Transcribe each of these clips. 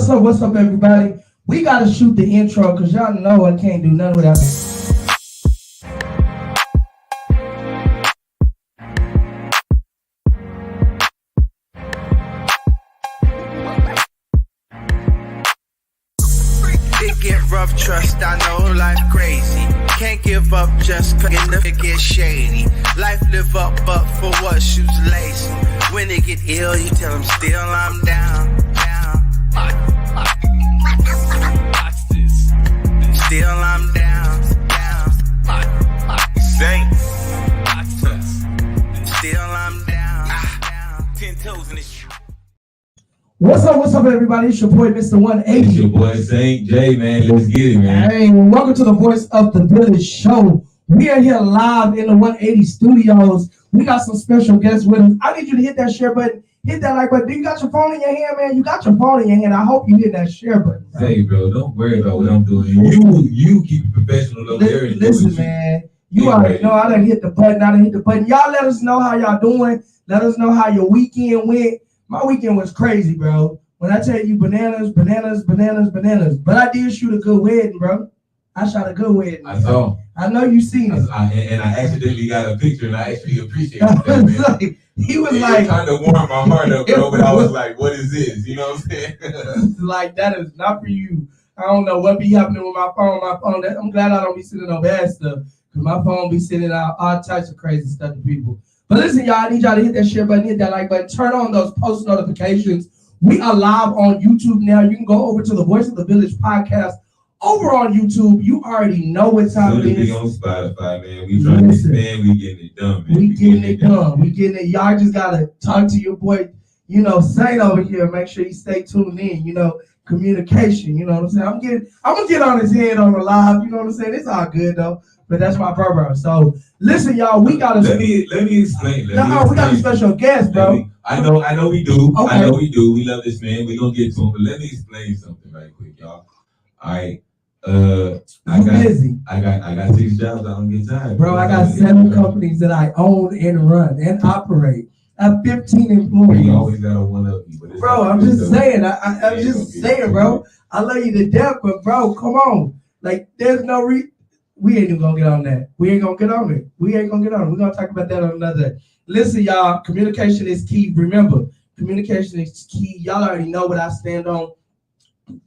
What's up, everybody? We gotta shoot the intro because y'all know I can't do nothing without it. It get rough, trust, I know life crazy. Can't give up just cause it get shady. Life live up, but for what shoes lazy. When they get ill, you tell them still I'm down. Watch this. Still I'm down. Saints. Still I'm down. 10 toes in this. What's up, everybody? It's your boy, Mr. 180. It's your boy, Saint J, man. Let's get it, man. Hey, welcome to the Voice of the Village show. We are here live in the 180 studios. We got some special guests with us. I need you to hit that share button, hit that like button. Do you got your phone in your hand, man? You got your phone in your hand. I hope you hit that share button. Bro. Hey, bro, don't worry about what I'm doing. You keep it professional over there. Listen, man. You already know I done hit the button. Y'all let us know how y'all doing. Let us know how your weekend went. My weekend was crazy, bro. When I tell you bananas. But I did shoot a good wedding, bro. I shot a good wedding. I saw. I know you seen it. And I accidentally got a picture, and I actually appreciate that, He was it like, kind of warmed my heart up, bro. But I was like, what is this? You know what I'm saying? Like, that is not for you. I don't know what be happening with my phone. I'm glad I don't be sending no bad stuff. Because my phone be sending out all types of crazy stuff to people. But listen, y'all, I need y'all to hit that share button, hit that like button, turn on those post notifications. We are live on YouTube now. You can go over to the Voice of the Village podcast over on YouTube. You already know what time it is. We on Spotify, man. We trying to expand. We getting it done, man. We getting it done. We getting it. Y'all just got to talk to your boy, Saint over here. Make sure you stay tuned in, communication. You know what I'm saying? I'm going to get on his head on the live. You know what I'm saying? It's all good, though. But that's my brother. So listen, y'all, we got to let me explain. We got a special guest, bro. I know we do. Okay. I know we do. We love this man. We're gonna get to him, but let me explain something right quick, y'all. All right. I got 6 jobs. I don't get tired. Bro, I got 7 companies that I own and run and operate. I have 15 employees. You always gotta one up me, but bro, I'm just saying. I'm just saying, bro. I love you to death, but bro, come on. Like, there's no we ain't even gonna get on that. We ain't gonna get on it. We're gonna talk about that on another day. Listen, y'all, communication is key. Remember, communication is key. Y'all already know what I stand on.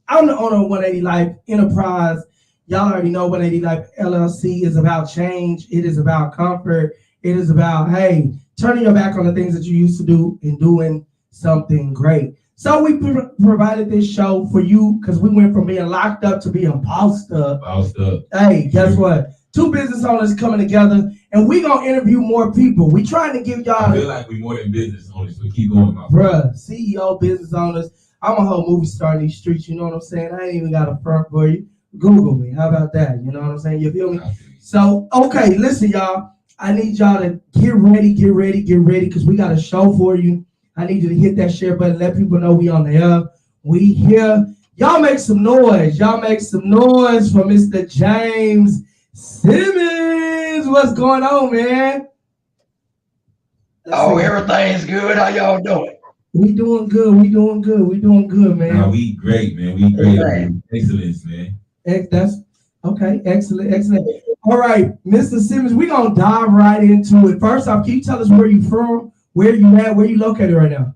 I'm the owner of 180 Life Enterprise. Y'all already know 180 Life LLC is about change. It is about comfort. It is about, hey, turning your back on the things that you used to do and doing something great. So we provided this show for you because we went from being locked up to being bossed up. Hey, guess what? 2 business owners coming together, and we gonna interview more people. We trying to give y'all. I feel like we more than business owners, but keep going, my bruh. CEO, business owners. I'm a whole movie star in these streets. You know what I'm saying? I ain't even got a front for you. Google me. How about that? You know what I'm saying? You feel me? So, okay, listen, y'all. I need y'all to get ready, because we got a show for you. I need you to hit that share button. Let people know we on the air. We here. Y'all make some noise. For Mr. James Simmons. What's going on, man? Everything's good. How y'all doing? We doing good, man. Nah, we great, man. We great. Right. Excellence, man. That's okay. Excellent. All right, Mr. Simmons, we're gonna dive right into it. First off, can you tell us where you from? Where you at? Where you located right now?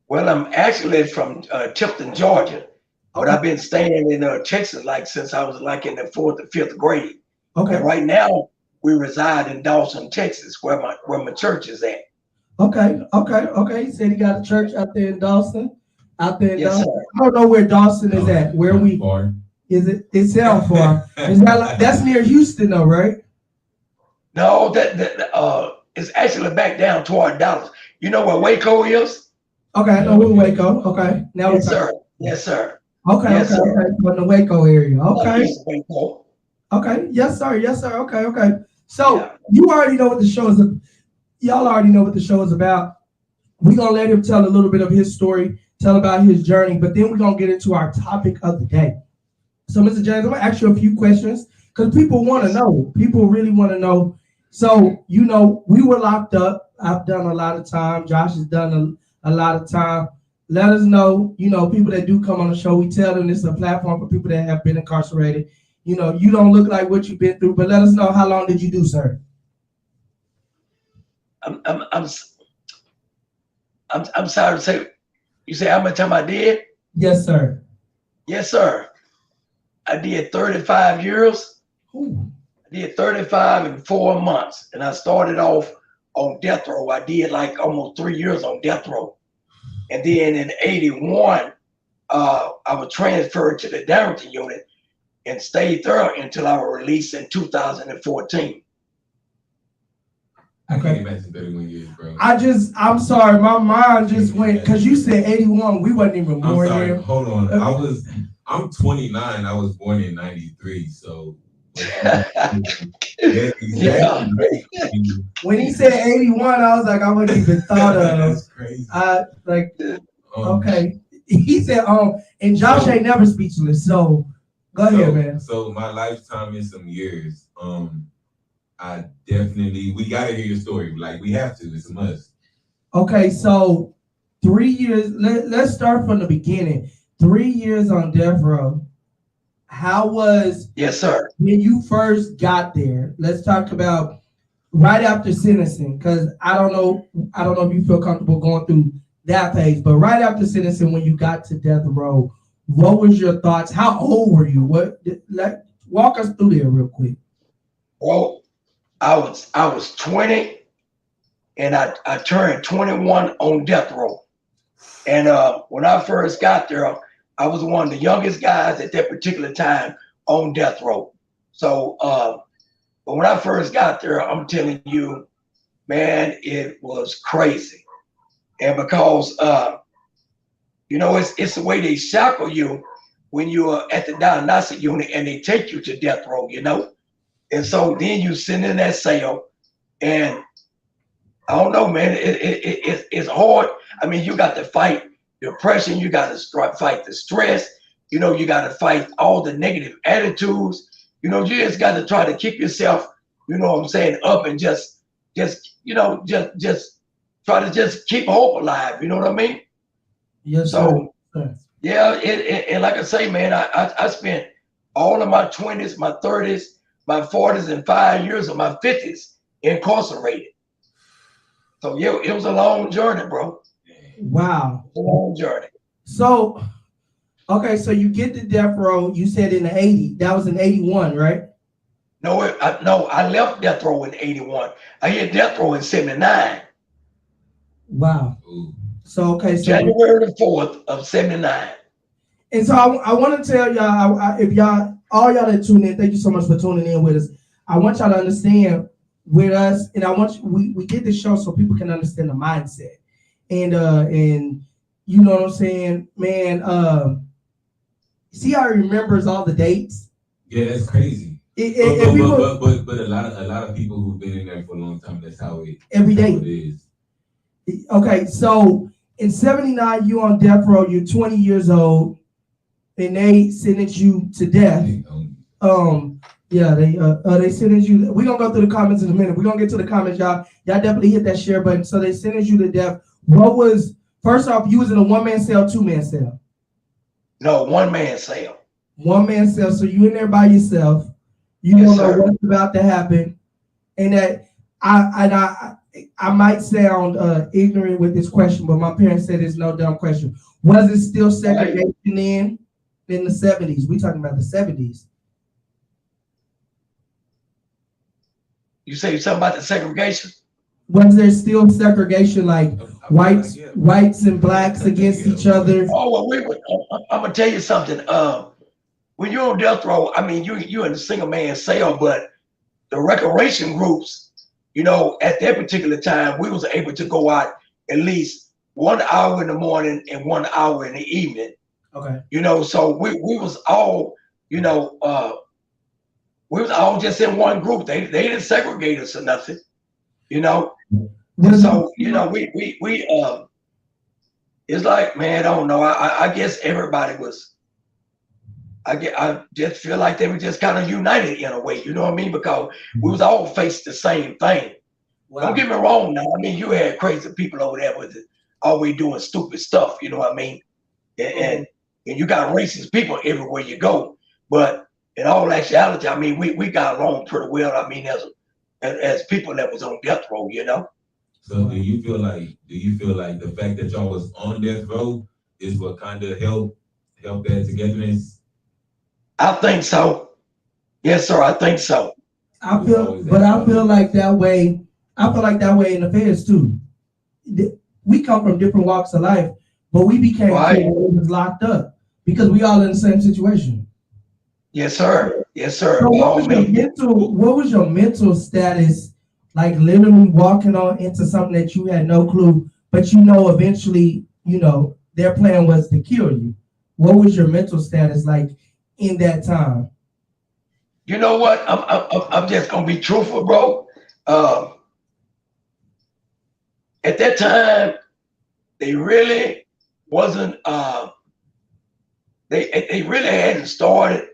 Well, I'm actually from Tifton, Georgia, but I've been staying in Texas since I was in the 4th or 5th grade. Okay. And right now we reside in Dawson, Texas, where my church is at. Okay. He said he got a church out there in Dawson. Yes, sir. I don't know where Dawson is at. Where we? Far. Is it? It's how far? Is that that's near Houston, though, right? No, that it's actually back down toward Dallas. You know where Waco is? Okay, I know where Waco. Okay, now yes, sir. Yes, sir. Okay, from the Waco area. Okay. Waco. Okay. Yes, sir. Okay. So you already know what the show is. Y'all already know what the show is about. We're gonna let him tell a little bit of his story, tell about his journey, but then we're gonna get into our topic of the day. So, Mr. James, I'm gonna ask you a few questions because people want to know. People really want to know. So, we were locked up. I've done a lot of time. Josh has done a lot of time. let us know, people that do come on the show, we tell them this is a platform for people that have been incarcerated. You don't look like what you've been through, but let us know, how long did you do, sir? I'm sorry to say. You say how much time I did? Yes, sir. Yes, sir. I did 35 years. Ooh. I did 35 in 4 months, and I started off on death row. I did like almost 3 years on death row, and then in '81, I was transferred to the Darrington unit and stayed there until I was released in 2014. I can't imagine 31 years, bro. I'm sorry, my mind just went, because you said 81, we wasn't even born I'm sorry, here. hold on. I'm 29, I was born in 93, so. Yeah, exactly. When he said 81, I was like, I wouldn't even thought of. That's crazy. Okay. He said, and Josh ain't never speechless, so go ahead, man. So my lifetime in some years, I definitely, we gotta hear your story. Like, we have to, it's a must. Okay, so 3 years, let's start from the beginning. 3 years on death row. How was, yes, sir, when you first got there? Let's talk about right after sentencing, because I don't know if you feel comfortable going through that phase, but right after sentencing, when you got to death row, what was your thoughts? How old were you? Walk us through there real quick. Well, I was 20, and I turned 21 on death row. And when I first got there, I was one of the youngest guys at that particular time on death row. So, but when I first got there, I'm telling you, man, it was crazy. And because, it's the way they shackle you when you are at the diagnostic unit and they take you to death row, And so then you sit in that cell, and I don't know, man, it's hard. I mean, you got to fight depression, you got to fight the stress, you got to fight all the negative attitudes. You just got to try to keep yourself, up, and just try to just keep hope alive. You know what I mean? Yes, so, sir. Yeah, and like I say, man, I spent all of my 20s, my 30s, my 40s, and 5 years of my 50s incarcerated. So yeah, it was a long journey, bro. Wow. A long journey. So, okay, so you get to death row, you said in the 80s. That was in 81, right? No, I left death row in 81. I hit death row in 79. Wow. Ooh. So, okay. So January the 4th of 79. And so I want to tell y'all, all y'all that tune in, thank you so much for tuning in with us. I want y'all to understand with us, and I want we get this show so people can understand the mindset. And you know what I'm saying, man. See how he remembers all the dates? Yeah, that's crazy. But a lot of people who've been in there for a long time, that's how it is. Okay, so in 79, you on death row, you're 20 years old, and they sentence you to death. They sentence you. We're gonna go through the comments in a minute. We're gonna get to the comments, y'all. Y'all definitely hit that share button. So they sentence you to death. What was, first off, you was in a 1-man cell, 2-man cell? No, 1-man cell. 1-man cell. So you in there by yourself. You don't know what's about to happen. And that I might sound ignorant with this question, but my parents said it's no dumb question. Was it still segregation in the 70s? We talking about the 70s. You say something about the segregation? Was there still segregation, like whites and blacks against each other? Oh, well, I'm gonna tell you something. When you're on death row, I mean, you're in a single man cell, but the recreation groups, at that particular time, we was able to go out at least 1 hour in the morning and 1 hour in the evening. Okay. So we was all, we was all just in one group. They didn't segregate us or nothing, And so, we it's like, man, I don't know. I guess everybody was, I just feel like they were just kind of united in a way, you know what I mean? Because we was all faced the same thing. Wow. Don't get me wrong now. I mean, you had crazy people over there with always doing stupid stuff. You know what I mean? And you got racist people everywhere you go. But in all actuality, I mean, we got along pretty well. I mean, as people that was on death row, you know. So do you feel like the fact that y'all was on death row is what kind of help that togetherness? I think so. Yes, sir. I think so. I feel like that way. I feel like that way in the feds too. We come from different walks of life, but we became Right. when we was locked up because we all in the same situation. Yes, sir. Yes, sir. So All me. what was your mental status like literally walking on into something that you had no clue, but you know eventually, you know, their plan was to kill you. What was your mental status like in that time? You know what? I'm just gonna be truthful, bro. At that time, they really wasn't. They really hadn't started.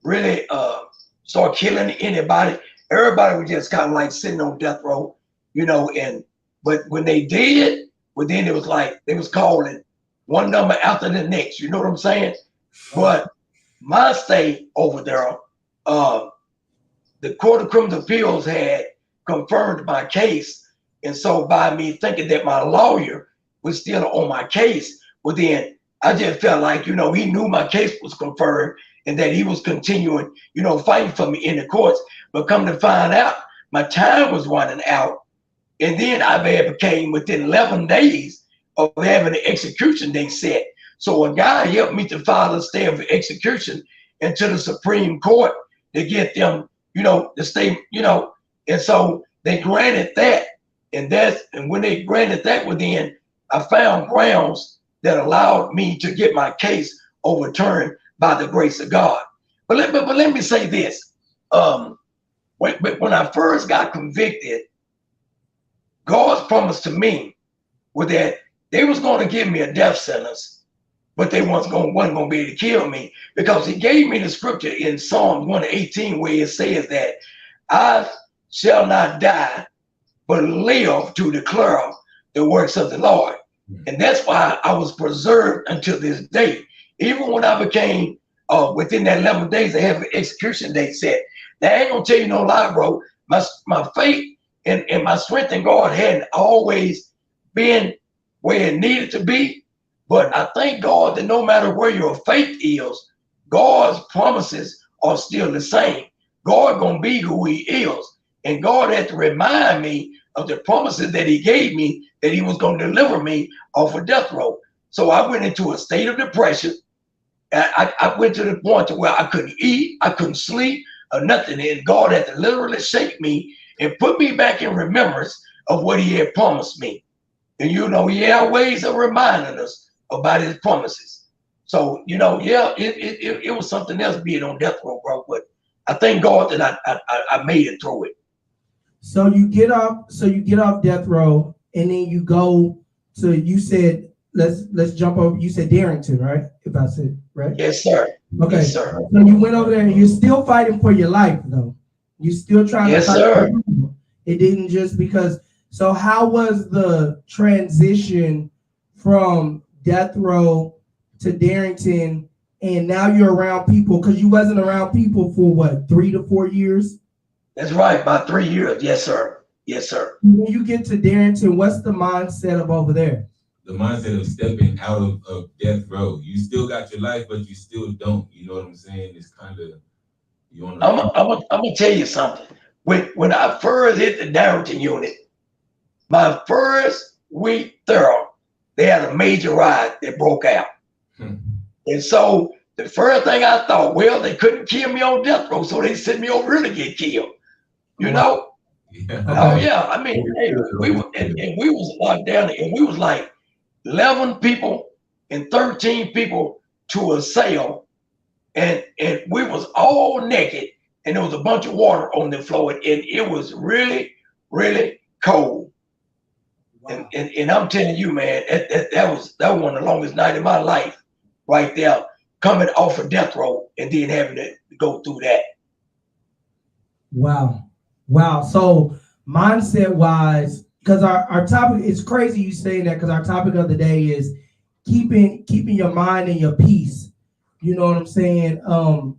Really start killing anybody. Everybody was just kind of like sitting on death row, you know. And but when they did, well, then it was like they was calling one number after the next. You know what I'm saying? But my stay over there, the Court of Criminal Appeals had confirmed my case, and so by me thinking that my lawyer was still on my case, well then I just felt like, you know, he knew my case was confirmed and that he was continuing, you know, fighting for me in the courts. But come to find out, my time was running out. And then I became within 11 days of having the execution date set. So a guy helped me to file a stay of execution into the Supreme Court to get them, you know, to stay, you know. And so they granted that. And when they granted that, well, then I found grounds that allowed me to get my case overturned by the grace of God. But let me say this. When I first got convicted, God's promise to me was that they was going to give me a death sentence, but they wasn't going to be able to kill me, because he gave me the scripture in Psalm 118 where it says that I shall not die, but live to declare the works of the Lord. And that's why I was preserved until this day. Even when I became, within that 11 days, they have an execution date set. Now, I ain't gonna tell you no lie, bro. My faith and my strength in God hadn't always been where it needed to be. But I thank God that no matter where your faith is, God's promises are still the same. God gonna be who he is. And God had to remind me of the promises that he gave me, that he was going to deliver me off of death row. So I went into a state of depression. I went to the point to where I couldn't eat, I couldn't sleep, or nothing. And God had to literally shake me and put me back in remembrance of what he had promised me. And you know, he had ways of reminding us about his promises. So, you know, yeah, it was something else being on death row, bro. But I thank God that I made it through it. So you get off death row, and then you go to, you said, let's jump over, you said Darrington, right? If I said right? Yes, sir. Okay. Yes, sir. So you went over there, and you're still fighting for your life, though. You're still trying yes, to fight sir. for you. It didn't just because. So how was the transition from death row to Darrington, and now you're around people, because you wasn't around people for what, 3 to 4 years? That's right, about 3 years. Yes, sir. Yes, sir. When you get to Darrington, what's the mindset of over there? The mindset of stepping out of death row. You still got your life, but you still don't. You know what I'm saying? It's kind of, you want to. I'm gonna tell you something. When I first hit the Darrington unit, my first week there, they had a major riot that broke out. And so the first thing I thought, well, they couldn't kill me on death row, so they sent me over here to get killed. You know? Yeah. Oh yeah. I mean, hey, we was locked down, and we was like 11 people and 13 people to a cell, and we was all naked, and there was a bunch of water on the floor, and it was really, really cold. Wow. And I'm telling you, man, that was one of the longest nights of my life, right there, coming off of death row and then having to go through that. Wow. So mindset wise, because our topic, it's crazy you saying that, because our topic of the day is keeping your mind and your peace. You know what I'm saying? Through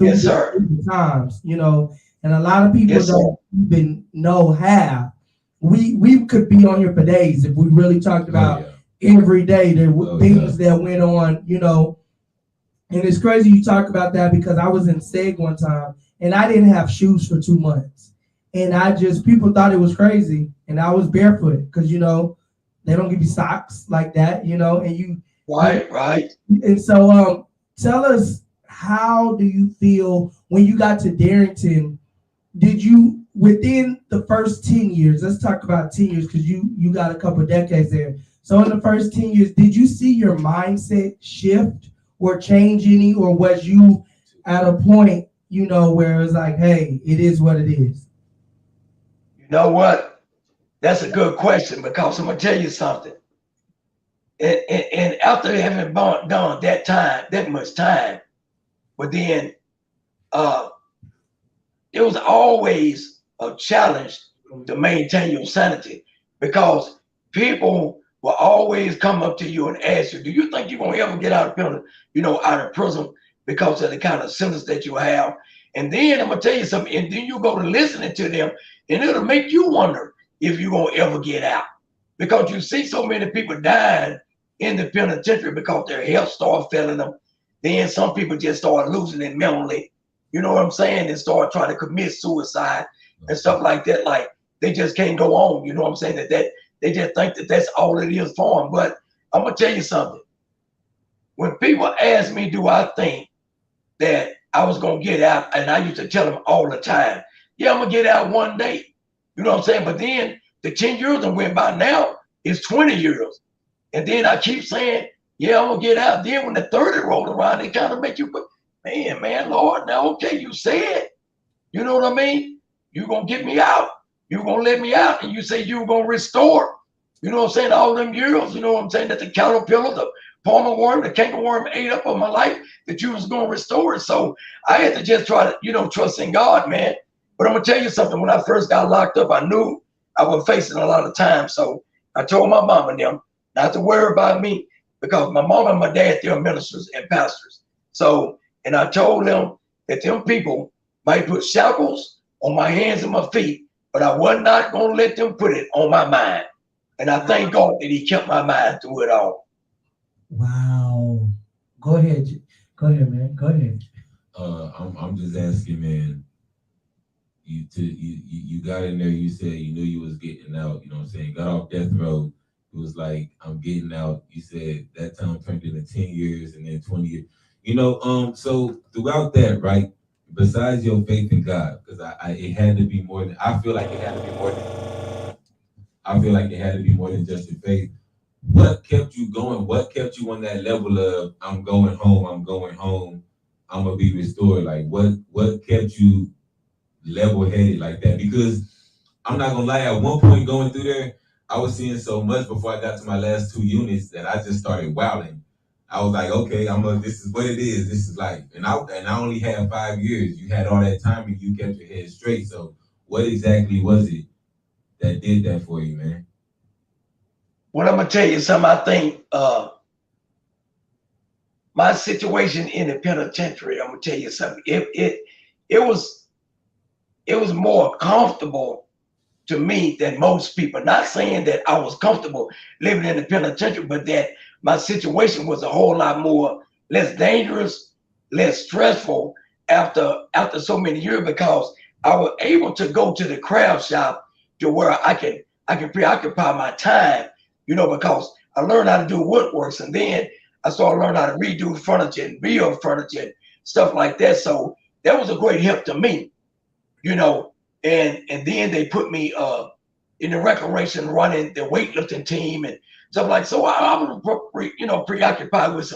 Yes, sir. the times, and a lot of people Yes, sir. don't even know how. We could be on here for days if we really talked Oh about yeah. every day there were Oh yeah. things that went on, and it's crazy you talk about that, because I was in Seg one time and I didn't have shoes for 2 months. And people thought it was crazy. And I was barefoot because, they don't give you socks like that, Right, right. and so tell us, how do you feel when you got to Darrington? Did you, within the first 10 years, let's talk about 10 years because you got a couple of decades there. So in the first 10 years, did you see your mindset shift or change any, or was you at a point, where it's like, hey, it is what it is? You know what? That's a good question because I'm gonna tell you something. And after having done that much time, but then uh, it was always a challenge to maintain your sanity because people will always come up to you and ask you, "Do you think you're gonna ever get out of prison? Out of prison because of the kind of sentence that you have?" And then I'm gonna tell you something, and then you go to listening to them, and it'll make you wonder if you're gonna ever get out because you see so many people dying in the penitentiary because their health started failing them. Then some people just start losing it mentally, you know what I'm saying, and start trying to commit suicide and stuff like that. Like they just can't go on, you know what I'm saying? That they just think that that's all it is for them. But I'm gonna tell you something. When people ask me, do I think that I was gonna get out, and I used to tell them all the time, yeah, I'm gonna get out one day. You know what I'm saying? But then the 10 years that went by, now it's 20 years. And then I keep saying, yeah, I'm gonna get out. Then when the 30 roll around, they kind of make you put, man, Lord, now okay, you said, you know what I mean? You gonna get me out. You gonna let me out. And you say you were gonna restore. You know what I'm saying? All them years, you know what I'm saying? That the caterpillar, the palmer worm, the canker worm ate up of my life, that you was gonna restore it. So I had to just try to, trust in God, man. But I'm gonna tell you something. When I first got locked up, I knew I was facing a lot of time. So I told my mom and them not to worry about me because my mom and my dad, they're ministers and pastors. So, and I told them that them people might put shackles on my hands and my feet, but I was not going to let them put it on my mind. And I thank God that He kept my mind through it all. Wow. Go ahead. Go ahead, man. Go ahead. I'm just asking, man. You got in there. You said you knew you was getting out. You know what I'm saying? Got off death row. It was like, I'm getting out. You said that time turned into 10 years and then 20 years. So throughout that, right? Besides your faith in God, because it had to be more than, I feel like it had to be more than, I feel like it had to be more than just your faith. What kept you going? What kept you on that level of, I'm going home, I'm going home, I'm gonna be restored? Like what kept you level headed like that? Because I'm not gonna lie, at one point going through there, I was seeing so much before I got to my last 2 units that I just started wowing. I was like, okay, this is what it is. This is life. And I only had 5 years. You had all that time and you kept your head straight. So what exactly was it that did that for you, man? Well, I'm gonna tell you something. I think my situation in the penitentiary, I'm gonna tell you something. It was more comfortable to me than most people. Not saying that I was comfortable living in the penitentiary, but that my situation was a whole lot more less dangerous, less stressful after so many years because I was able to go to the craft shop to where I can preoccupy my time, because I learned how to do woodworks, and then I started learning how to redo furniture and build furniture and stuff like that. So that was a great help to me, you know. And then they put me in the recreation running the weightlifting team and stuff like. So I was preoccupied with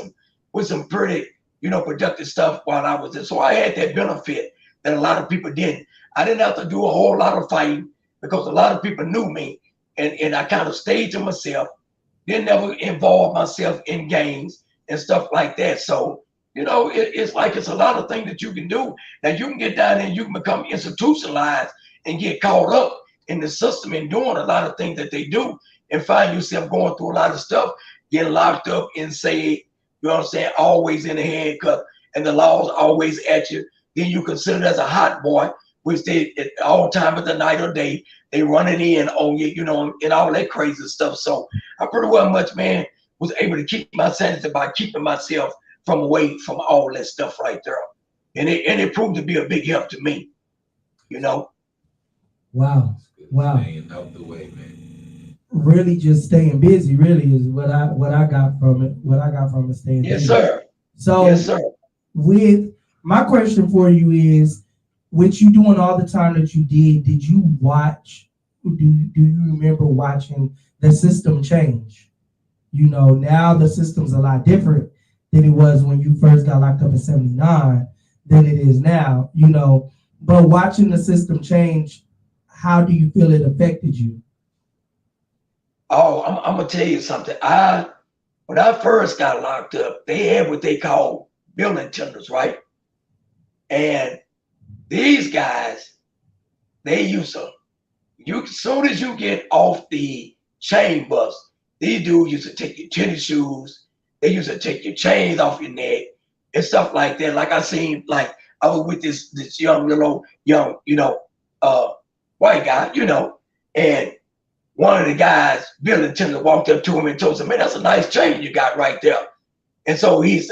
some pretty productive stuff while I was there. So I had that benefit that a lot of people didn't. I didn't have to do a whole lot of fighting because a lot of people knew me, and I kind of stayed to myself. Didn't ever involve myself in games and stuff like that. So it's like it's a lot of things that you can do. Now you can get down there and you can become institutionalized and get caught up in the system and doing a lot of things that they do, and find yourself going through a lot of stuff, getting locked up and say, you know what I'm saying, always in a handcuff, and the law's always at you. Then you considered as a hot boy, which they at all time of the night or day, they running in on you, you know, and all that crazy stuff. So I pretty well much, man, was able to keep my sanity by keeping myself from away from all that stuff right there. And it proved to be a big help to me, you know. Wow. Wow. Staying out the way, man. Really just staying busy really is what I got from it. What I got from it, staying Yes, busy. sir. So Yes, sir. with my question for you is, what you doing all the time that you did you watch, do you remember watching the system change? You know, now the system's a lot different than it was when you first got locked up in 79 than it is now, you know. But watching the system change, how do you feel it affected you? Oh, I'm gonna tell you something. When I first got locked up, they had what they call building tenders, right? And these guys, they used to, as soon as you get off the chain bus, these dudes used to take your tennis shoes, they used to take your chains off your neck and stuff like that. Like I seen, like I was with this young, you know, white guy, you know, and one of the guys, building tender, walked up to him and told him, "Man, that's a nice chain you got right there." And so he had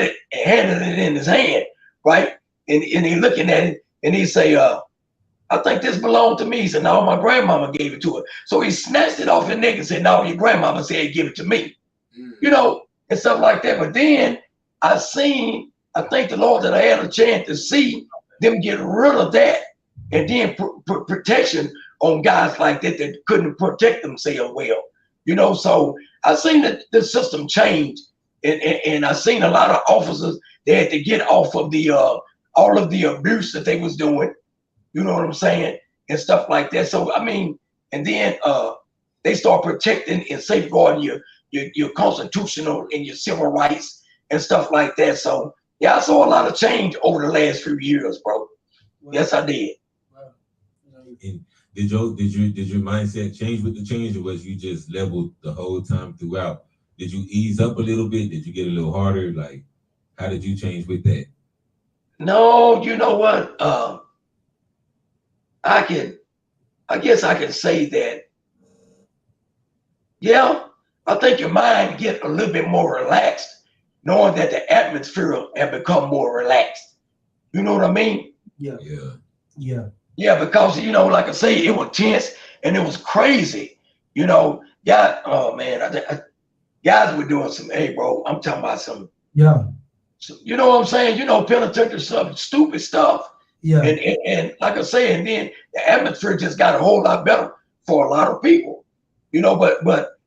it and handed it in his hand, right? And he looking at it and he say, "I think this belonged to me." He said, "No, my grandmama gave it to her." So he snatched it off his neck and said, "No, your grandmama said give it to me." You know, and stuff like that. But then I thank the Lord that I had a chance to see them get rid of that and then put protection on guys like that couldn't protect themselves well. You know, so I seen the system change, and I seen a lot of officers, they had to get off of the all of the abuse that they was doing. You know what I'm saying? And stuff like that. So I mean, and then they start protecting and safeguarding your constitutional and your civil rights and stuff like that. So yeah, I saw a lot of change over the last few years, bro. Yes, I did. And did your mindset change with the change, or was you just leveled the whole time throughout? Did you ease up a little bit? Did you get a little harder? Like, how did you change with that? No, you know what? I guess I can say that. Yeah, I think your mind get a little bit more relaxed, knowing that the atmosphere have become more relaxed. You know what I mean? Yeah. Yeah. Yeah. Yeah, because you know, like I say, it was tense and it was crazy. You know, oh man, guys were doing some. Hey, bro, I'm talking about some. Yeah. You know what I'm saying? You know, penitentiary stuff, stupid stuff. Yeah. And like I say, and then the atmosphere just got a whole lot better for a lot of people. You know, but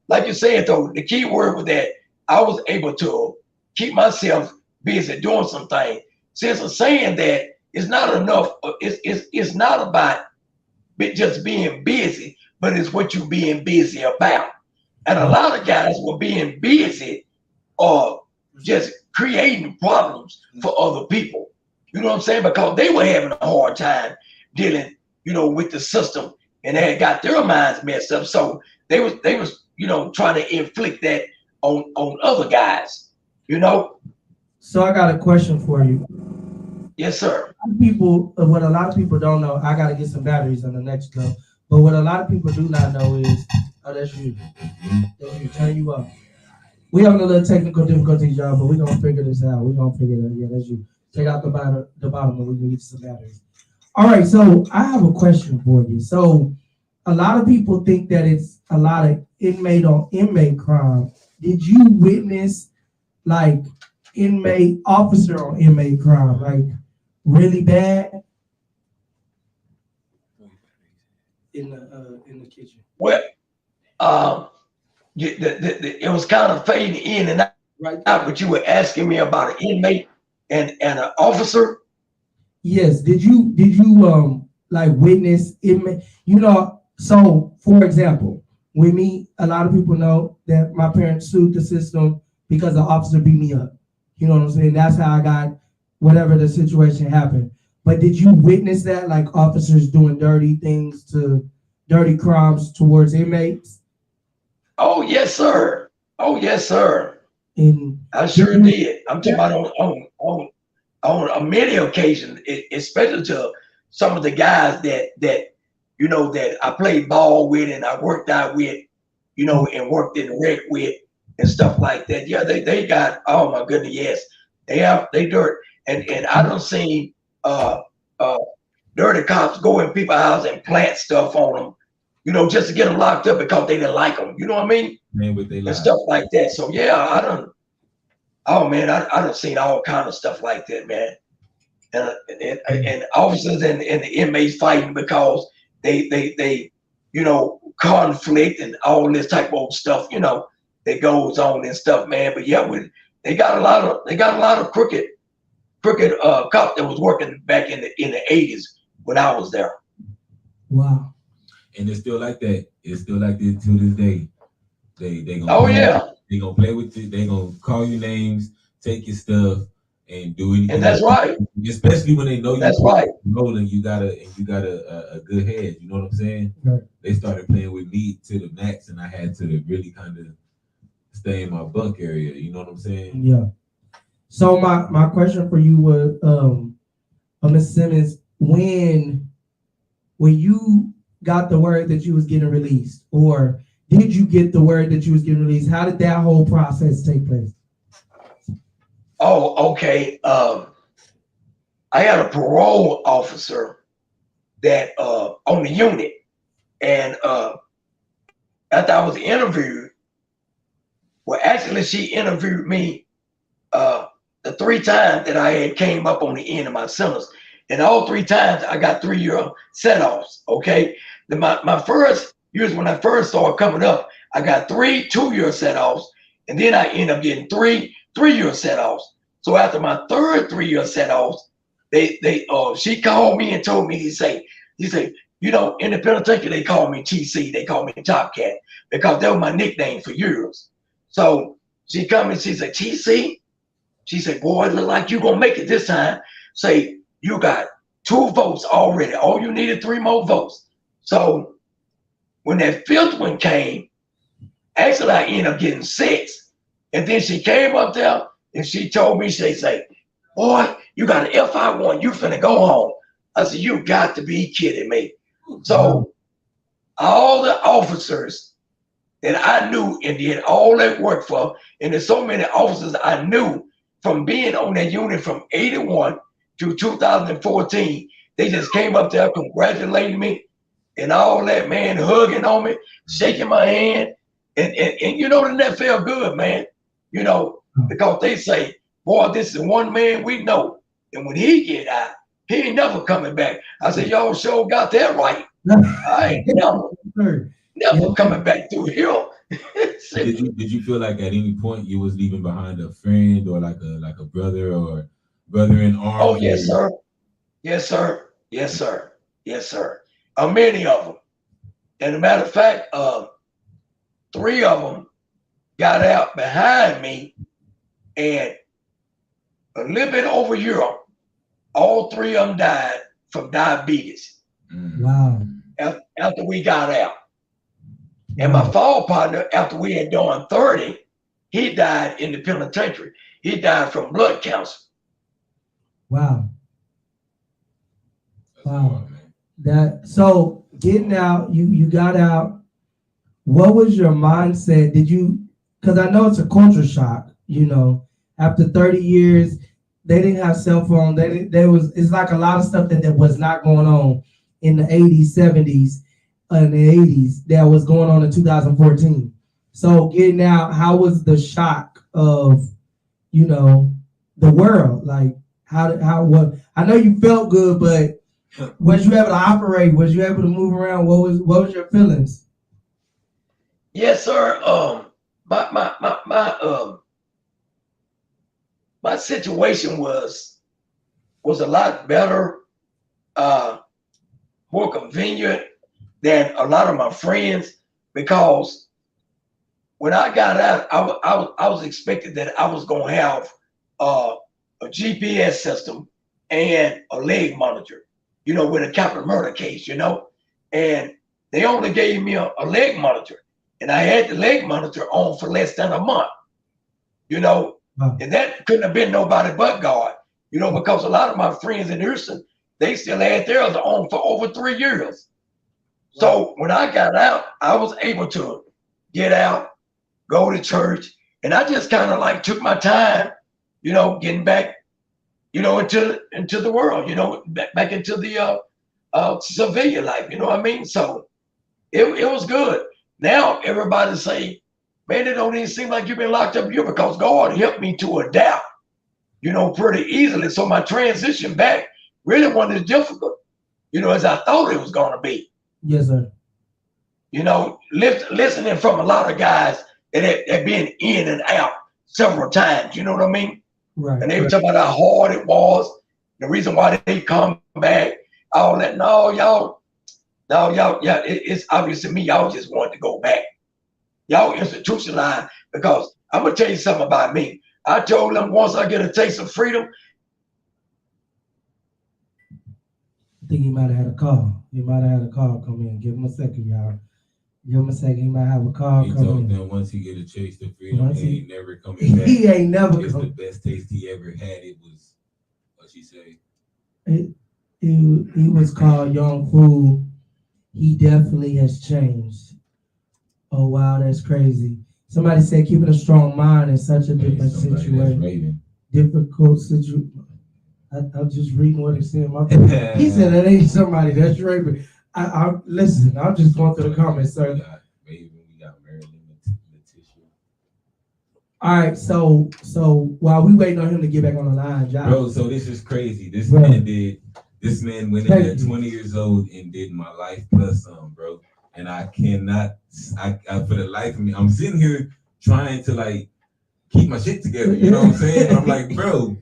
like you said though, the key word was that I was able to keep myself busy doing some things. Since I'm saying that it's not enough, it's not about just being busy, but it's what you're being busy about. And a lot of guys were being busy or just creating problems for other people. You know what I'm saying? Because they were having a hard time dealing, you know, with the system, and they had got their minds messed up. So they was, you know, trying to inflict that on other guys, you know. So I got a question for you. Yes, sir. What a lot of people don't know, I got to get some batteries on the next go. But what a lot of people do not know is, oh, that's you. That's you. Turn you up. We having a little technical difficulties, y'all, but we're going to figure this out. We're going to figure it out. Yeah, that's you. Take out the bottom and we can get some batteries. All right, so I have a question for you. So a lot of people think that it's a lot of inmate on inmate crime. Did you witness like officer on inmate crime, like really bad in the kitchen? Well, it was kind of fading in and out. Right. But you were asking me about an inmate and an officer. Yes. Did you like witness inmate? You know, so for example, with me, a lot of people know that my parents sued the system because the officer beat me up. You know what I'm saying? That's how I got whatever the situation happened. But did you witness that, like officers doing dirty crimes towards inmates? Oh yes, sir. Oh yes, sir. And I did sure you, did. I'm talking about on many occasions, especially to some of the guys that I played ball with and I worked out with, and worked in the rec with and stuff like that. Yeah, they got, oh my goodness, yes, they dirt, and I don't see uh uh dirty cops go in people's house and plant stuff on them, just to get them locked up because they didn't like them. You know what I mean? Man, with they And lives. stuff like that. So yeah, I don't. Oh man, I done seen all kind of stuff like that, man. And officers and the inmates fighting because they conflict and all this type of stuff, that goes on and stuff, man. But yeah, they got a lot of crooked cops that was working back in the 80s when I was there. wow. And it's still like that. It's still like this to this day. They gonna Oh play. yeah, They gonna play with you. They gonna call you names, take your stuff, and do and anything. that's right. Especially when they know you That's right. rolling, you got a good head. You know what I'm saying? Right. They started playing with me to the max, and I had to really kind of stay in my bunk area. You know what I'm saying? Yeah. So my question for you was, Mr. Simmons, when you got the word that you was getting released, or did you get the word that you was getting released? How did that whole process take place? Oh, okay. I had a parole officer that on the unit, and after I was interviewed, well, actually, she interviewed me the 3 times that I had came up on the end of my sentence, and all 3 times I got 3-year set-offs. Okay, my first years when I first started coming up, I got 3 2-year set-offs, and then I ended up getting 3 3-year set-offs. So after my third 3-year set-offs, she called me and told me, he said, in the penitentiary they call me TC, they call me Top Cat because that was my nickname for years. So she come and she said, TC, she said, boy, it look like you gonna make it this time. Say, you got 2 votes already. All you needed 3 more votes. So when that 5th one came, actually I ended up getting 6. And then she came up there and she told me, she said, boy, you got an FI1, you finna go home. I said, you got to be kidding me. So all the officers that I knew and did all that work for, and there's so many officers I knew from being on that unit from 81 to 2014, they just came up there congratulating me and all that, man, hugging on me, shaking my hand. And that felt good, man. Because they say, boy, this is one man we know. And when he get out, he ain't never coming back. I said, y'all sure got that right. I ain't never coming back through here. Did you feel like at any point you was leaving behind a friend or like a brother or brother in arms? Oh yes, sir. Yes, sir. Yes, sir. Yes, sir. Many of them. And a matter of fact, 3 of them got out behind me, and a little bit over a year, all 3 of them died from diabetes. Wow. After we got out. And my fall partner, after we had done 30, he died in the penitentiary. He died from blood cancer. Wow. Wow. So getting out, you got out. What was your mindset? Because I know it's a culture shock, after 30 years, they didn't have cell phone. It's like a lot of stuff that was not going on in the 80s, 70s, and the 80s that was going on in 2014. So getting out, how was the shock of, the world? Like what? I know you felt good, but was you able to operate? Was you able to move around? What was your feelings? Yes, sir. My situation was a lot better, more convenient than a lot of my friends, because when I got out, I was expected that I was gonna have a GPS system and a leg monitor, with a capital murder case, and they only gave me a leg monitor, and I had the leg monitor on for less than a month, and that couldn't have been nobody but God, because a lot of my friends in Houston, they still had theirs on for over 3 years. So when I got out, I was able to get out, go to church, and I just kind of like took my time, getting back, into the world, back into the civilian life, you know what I mean? So it was good. Now everybody say, man, it don't even seem like you've been locked up here, because God helped me to adapt, pretty easily. So my transition back really wasn't as difficult, as I thought it was going to be. Yes, sir. Listening from a lot of guys that have been in and out several times, you know what I mean? Right. And they were talking about how hard it was, the reason why they come back, all that. No, y'all, yeah, it's obvious to me, y'all just want to go back. Y'all institutionalized, because I'm going to tell you something about me. I told them once I get a taste of freedom. I think he might have had a call. He might have had a call come in. Give him a second, y'all. Give him a second. He might have a call He come told in. them once he get a taste of freedom, he ain't never coming back. He ain't never It's the come. best taste he ever had. It was, what she say? He was called Young Fool. He definitely has changed. Oh, wow, that's crazy. Somebody said keeping a strong mind in such a different situation. Difficult situation. I'm just reading what it said. He said that ain't somebody that's raping. Listen, I'm just going through the comments, sir. We got Marilyn Letitia. All right, so while we waiting on him to get back on the line, Josh. Bro, so this is crazy. This man went in at 20 years old and did my life plus some, bro. And I cannot, for the life of me, I'm sitting here trying to like keep my shit together. You know what I'm saying? But I'm like, bro,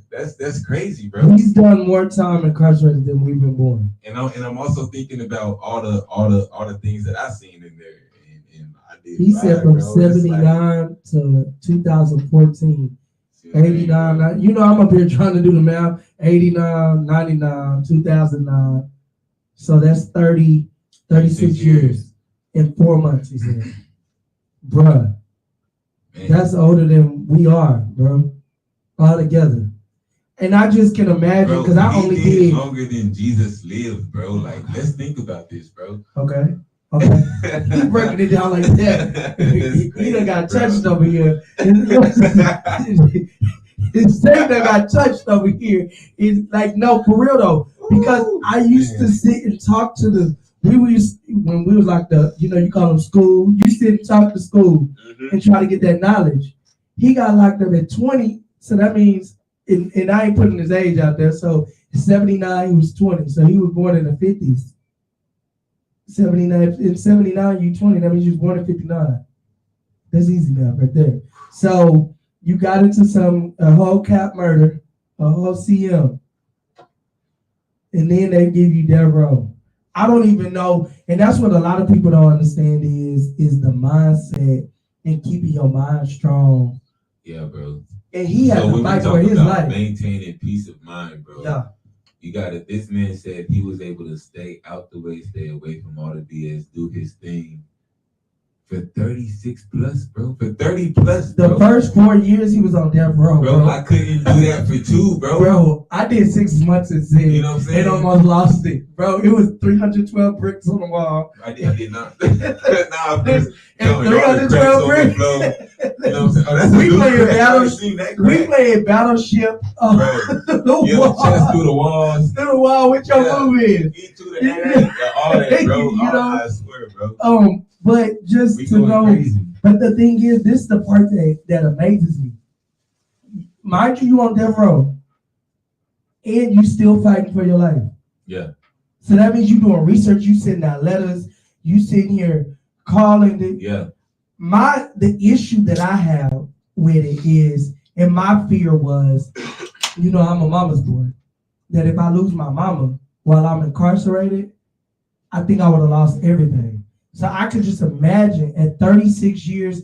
that's crazy, bro. He's done more time incarcerated than we've been born. And I'm also thinking about all the things that I seen in there, and I did. He said from 79 to 2014, 89. I'm up here trying to do the math. 89, 99, 2009. So that's 36 years in 4 months. He said, bruh, that's older than we are, bro. All together. And I just can imagine, because I only did longer than Jesus lived, bro. Like, let's think about this, bro. Okay. He breaking it down like that. He done got touched over here. His thing that got touched over here is like, no, for real though. Because I used to sit and talk to when we was like you call them school, you sit and talk to school and try to get that knowledge. He got locked up at 20. So that means, and I ain't putting his age out there. So 79, he was 20. So he was born in the 50s. 79, in 79, you 20. That means you was born in 59. That's easy enough right there. So you got into a whole cap murder, a whole CM. And then they give you death row. I don't even know. And that's what a lot of people don't understand is the mindset and keeping your mind strong. Yeah, bro. And he had to fight for his life. Maintaining peace of mind, bro. Yeah. You got it. This man said he was able to stay out the way, stay away from all the BS, do his thing for 36 plus, bro. For 30 plus, bro. The first 4 years he was on death row, bro. I couldn't do that for 2, bro. Bro, I did 6 months in Zen. You know what I'm saying? And almost lost it, bro. It was 312 bricks on the wall. I did not. Nah, and 312 bricks. You know what I'm saying? Oh, that's we played Battleship. You chest through the walls. Through the wall with your movies. All that, bro. I swear, bro. But just to know, crazy. But the thing is, this is the part that amazes me. Mind you on death row, and you still fighting for your life. Yeah. So that means you doing research, you sending out letters, you sitting here calling. The issue that I have with it is, and my fear was, I'm a mama's boy, that if I lose my mama while I'm incarcerated, I think I would have lost everything. So I could just imagine at 36 years,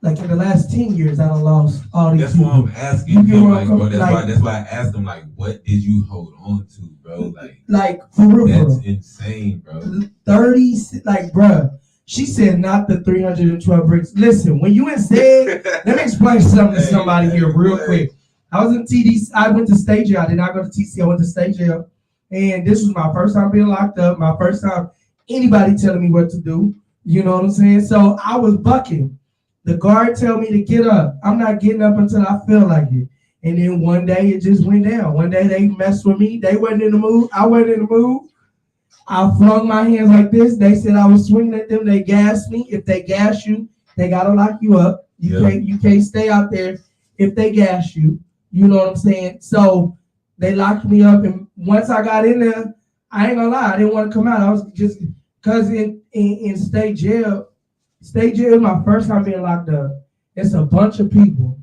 like in the last 10 years, I done lost all these That's people. why I'm asking You get him, where like, I'm bro. coming- That's why I asked him, like, what did you hold on to, bro? Like for real, that's bro. insane, bro. 30, like, bruh. She said not the 312 bricks. Listen, when you instead, let me explain something to somebody here real quick. I was in TD. I went to state jail. I did not go to TC. I went to state jail, and this was my first time being locked up. My first time anybody telling me what to do. You know what I'm saying? So I was bucking. The guard tell me to get up. I'm not getting up until I feel like it. And then one day it just went down. One day they messed with me. They wasn't in the mood. I wasn't in the mood. I flung my hands like this. They said I was swinging at them. They gassed me. If they gas you, they gotta lock you up. You can't stay out there if they gas you. You know what I'm saying? So they locked me up, and once I got in there, I ain't gonna lie, I didn't want to come out. I was just because in state jail is my first time being locked up. It's a bunch of people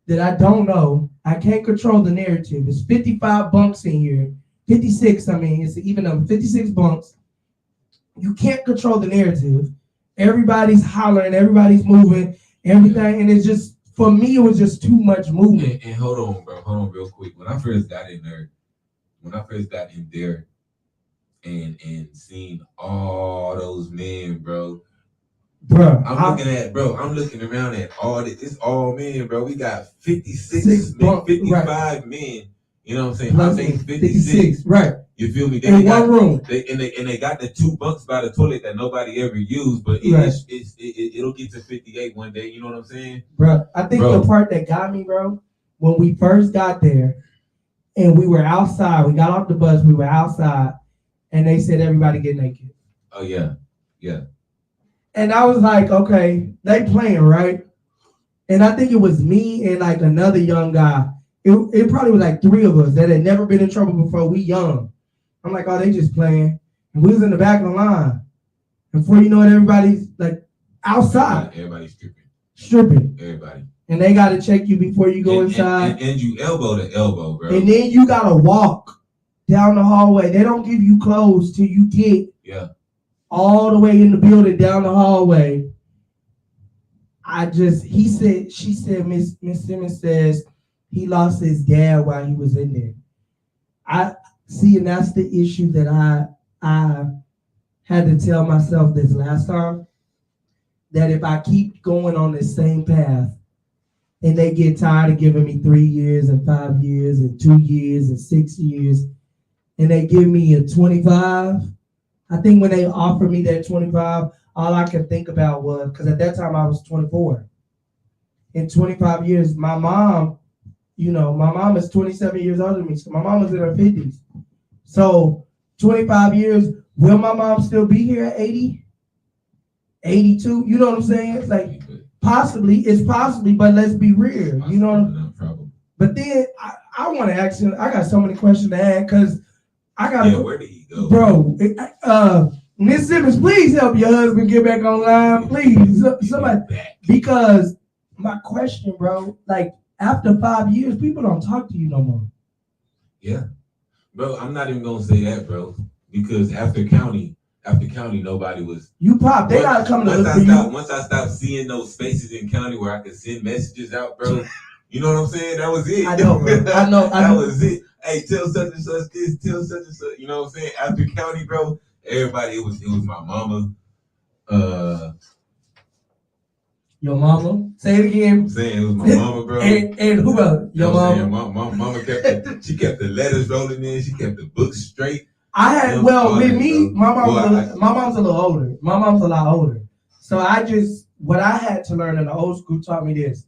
that I don't know. I can't control the narrative. It's 55 bunks in here. 56, I mean, it's even number 56 bunks. You can't control the narrative. Everybody's hollering, everybody's moving, everything, and it's just, for me, it was just too much movement. And hold on, bro. Hold on real quick. When I first got in there and seen all those men, bro. Bro, I'm looking around at all this. It's all men, bro. We got 56 men, 55 right. Men. You know what I'm saying? Plus I think 56. Right. You feel me? In one room. They got the 2 bunks by the toilet that nobody ever used, but it'll get to 58 one day. You know what I'm saying? Bro, I think the part that got me, bro, when we first got there and we were outside, we got off the bus, we were outside, and they said everybody get naked. Oh, yeah. Yeah. And I was like, okay, they playing, right? And I think it was me and like another young guy. It probably was like 3 of us that had never been in trouble before. We young. I'm like, oh, they just playing. And we was in the back of the line. And before you know it, everybody's like outside. Everybody's stripping. Everybody. And they got to check you before you go inside. And you elbow to elbow, bro. And then you got to walk down the hallway. They don't give you clothes till you get all the way in the building down the hallway. She said, Miss Simmons says he lost his dad while he was in there. I see, and that's the issue that I had to tell myself this last time, that if I keep going on the same path and they get tired of giving me 3 years and 5 years and 2 years and 6 years, and they give me a 25, I think when they offered me that 25, all I could think about was, because at that time I was 24. In 25 years, my mom is 27 years older than me. So my mom was in her 50s. So 25 years, will my mom still be here at 80? 82? You know what I'm saying? It's like, it's possibly, but let's be real. You know? But then I want to ask you, I got so many questions to ask, because I got where did he go? Bro, Miss Simmons, please help your husband get back online, please. Somebody, because my question, bro, like after 5 years, people don't talk to you no more. Yeah, bro, I'm not even gonna say that, bro, because after county, nobody was. You pop, they gotta come to look for you. Once I stopped seeing those spaces in county where I could send messages out, bro. You know what I'm saying? That was it. I know, bro. I know. That was it. Hey, tell such and such this, tell such and such. You know what I'm saying? After county, bro, everybody, it was my mama. Your mama? Say it again. I'm saying it was my mama, bro. and who else? Your mama? Mama kept the letters rolling in. She kept the books straight. With me, my mom's a little older. My mom's a lot older. So what I had to learn in the old school taught me this.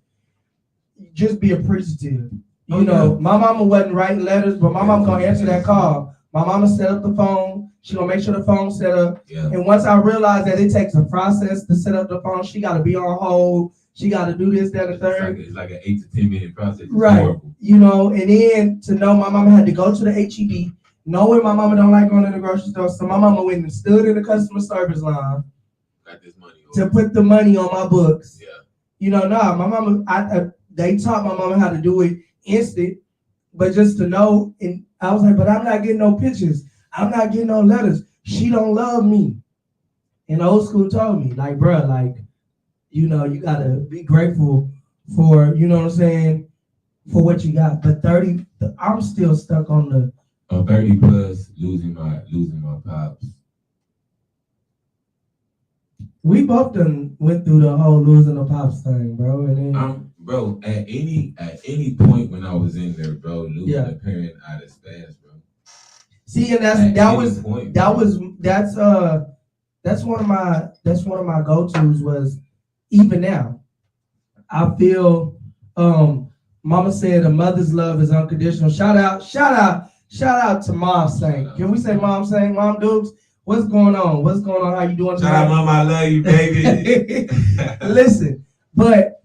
Just be appreciative. You know, my mama wasn't writing letters, but my mama gonna answer that call. My mama set up the phone. She gonna make sure the phone's set up. Yeah. And once I realized that it takes a process to set up the phone, she gotta be on hold. She gotta do this, that, and third. It's like an 8 to 10 minute process. It's right. Horrible. You know, and then to know my mama had to go to the HEB, knowing my mama don't like going to the grocery store, so my mama went and stood in the customer service line. Got this money to put the money on my books. Yeah. You know, my mama, they taught my mama how to do it instant, but just to know, and I was like, but I'm not getting no pictures. I'm not getting no letters. She don't love me. And old school told me, like, bro, like, You gotta be grateful for, you know what I'm saying, for what you got. But 30, I'm still stuck on the. I'm 30 plus, losing my pops. We both done went through the whole losing the pops thing, bro. And then, Bro, at any point when I was in there, bro, losing a parent out of spaz, bro. See, and that's one of my go-tos was even now. I feel Mama said a mother's love is unconditional. Shout out to Mom Saint. Can we say Mom Saint? Mom Dukes? What's going on? How you doing? Shout out, Mama, I love you, baby. Listen, but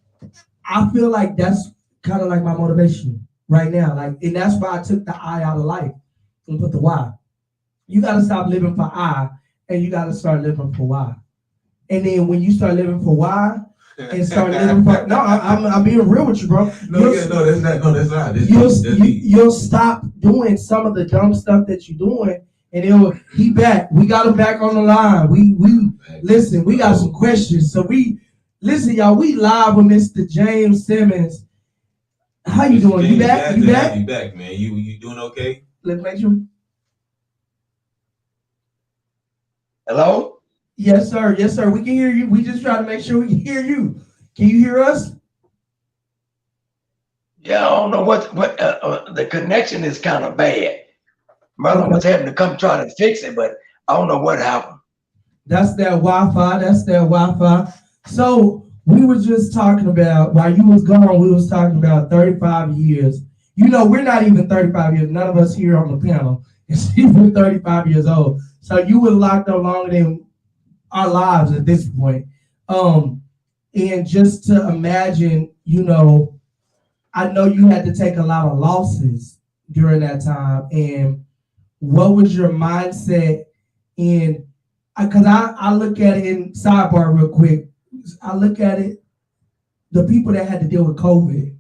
I feel like that's kind of like my motivation right now. Like, and that's why I took the I out of life and put the Y. You got to stop living for I, and you got to start living for Y. And then when you start living for Y and start living for I'm being real with you, bro. That's not. You'll stop doing some of the dumb stuff that you're doing. And he back. We got him back on the line. We listen. We got some questions. So listen, y'all. We live with Mr. James Simmons. How you doing? You back? You back? You back, man. You doing okay? Let's make sure. Hello? Yes, sir. Yes, sir. We can hear you. We just try to make sure we can hear you. Can you hear us? Yeah, I don't know what the connection is kind of bad. Mother was having to come try to fix it, but I don't know what happened. That's that Wi-Fi. So we were just talking about, while you was gone, we was talking about 35 years. We're not even 35 years. None of us here on the panel is even 35 years old. So you were locked up longer than our lives at this point. And just to imagine, I know you had to take a lot of losses during that time. And what was your mindset in, because I look at it in sidebar real quick. I look at it, the people that had to deal with COVID,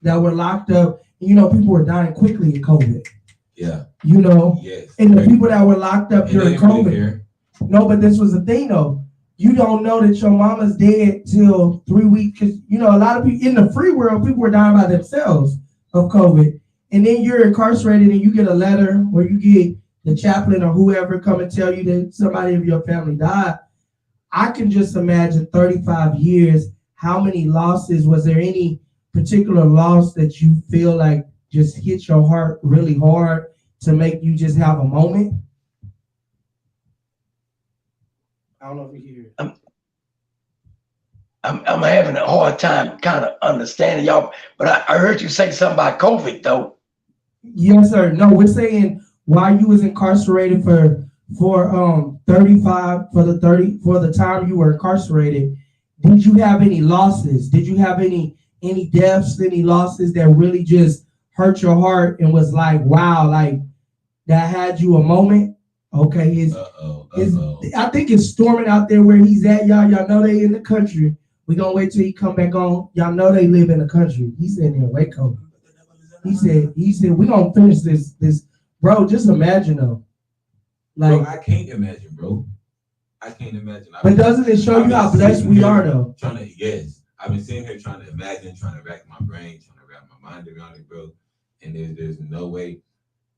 that were locked up, people were dying quickly in COVID. Yeah. Yes. And the people that were locked up during COVID. No, but this was the thing though. You don't know that your mama's dead till 3 weeks, because a lot of people in the free world, people were dying by themselves of COVID. And then you're incarcerated and you get a letter where you get the chaplain or whoever come and tell you that somebody of your family died. I can just imagine 35 years, how many losses, was there any particular loss that you feel like just hit your heart really hard to make you just have a moment? I don't know if you hear it. I'm having a hard time kind of understanding y'all, but I heard you say something about COVID though. Yes, sir. No, we're saying while you was incarcerated for 35 for the time you were incarcerated, did you have any losses? Did you have any deaths, any losses that really just hurt your heart and was like, wow, like that had you a moment? Okay, I think it's storming out there where he's at, y'all. Y'all know they in the country. We're gonna wait till he come back on. Y'all know they live in the country. He's in here, Waco. He said, we're gonna finish this. Bro, just imagine though. Like, bro, I can't imagine, bro. I can't imagine. But doesn't it show you how blessed we are though? Yes. I've been sitting here trying to imagine, trying to rack my brain, trying to wrap my mind around it, bro. And there's no way.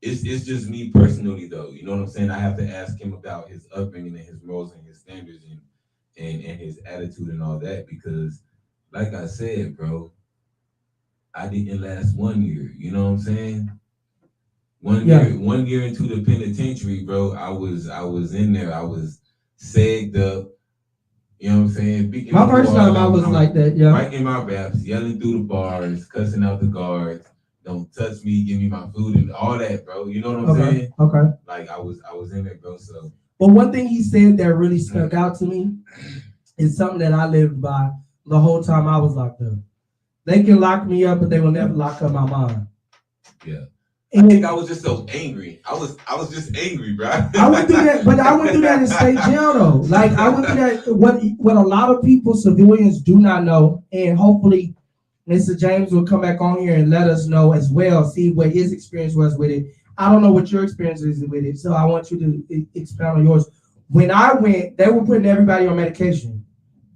It's just me personally though. You know what I'm saying? I have to ask him about his upbringing and his morals and his standards and his attitude and all that, because like I said, bro, I didn't last 1 year. You know what I'm saying? One year into the penitentiary, bro, I was in there. I was sagged up. You know what I'm saying? My first time I was like that, yeah. Writing my raps, yelling through the bars, cussing out the guards. Don't touch me, give me my food and all that, bro. You know what I'm saying? Okay. Like I was in there, bro. So. But one thing he said that really stuck out to me is something that I lived by the whole time I was locked up. They can lock me up, but they will never lock up my mind. Yeah. I think I was just so angry. I was just angry, bro. I went through that, but I went through that in state jail though. Like I went through that. What a lot of people, civilians, do not know, and hopefully Mr. James will come back on here and let us know as well. See what his experience was with it. I don't know what your experience is with it, so I want you to expound on yours. When I went, they were putting everybody on medication.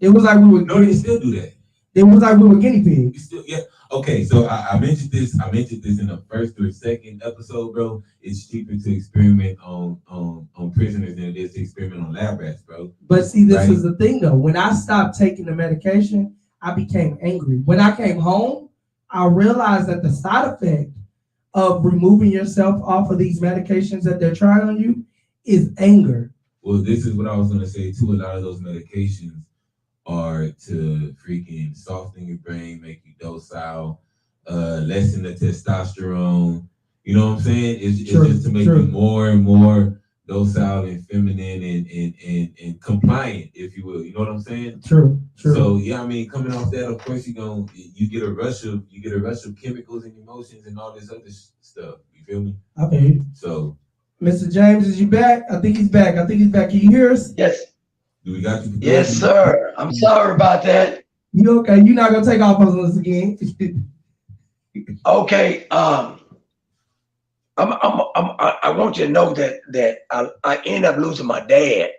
It was like we were. No, they still do that. It was like we were guinea pigs. You still, yeah. Okay, so I mentioned this. I mentioned this in the first or second episode, bro. It's cheaper to experiment on prisoners than it is to experiment on lab rats, bro. But see, this Right? is the thing though. When I stopped taking the medication, I became angry. When I came home, I realized that the side effect of removing yourself off of these medications that they're trying on you is anger. Well, this is what I was gonna say too. A lot of those medications are to freaking soften your brain, make you docile, lessen the testosterone. You know what I'm saying? It's just to make you more and more docile and feminine and compliant, if you will. You know what I'm saying? True. So yeah, I mean, coming off that, of course you get a rush of chemicals and emotions and all this other stuff. You feel me? Okay. So, Mr. James, is you back? I think he's back. Can you hear us? Yes. do we got you? Yes, sir. I'm sorry about that. You okay? You're not gonna take off on us again. Okay. I want you to know that I ended up losing my dad.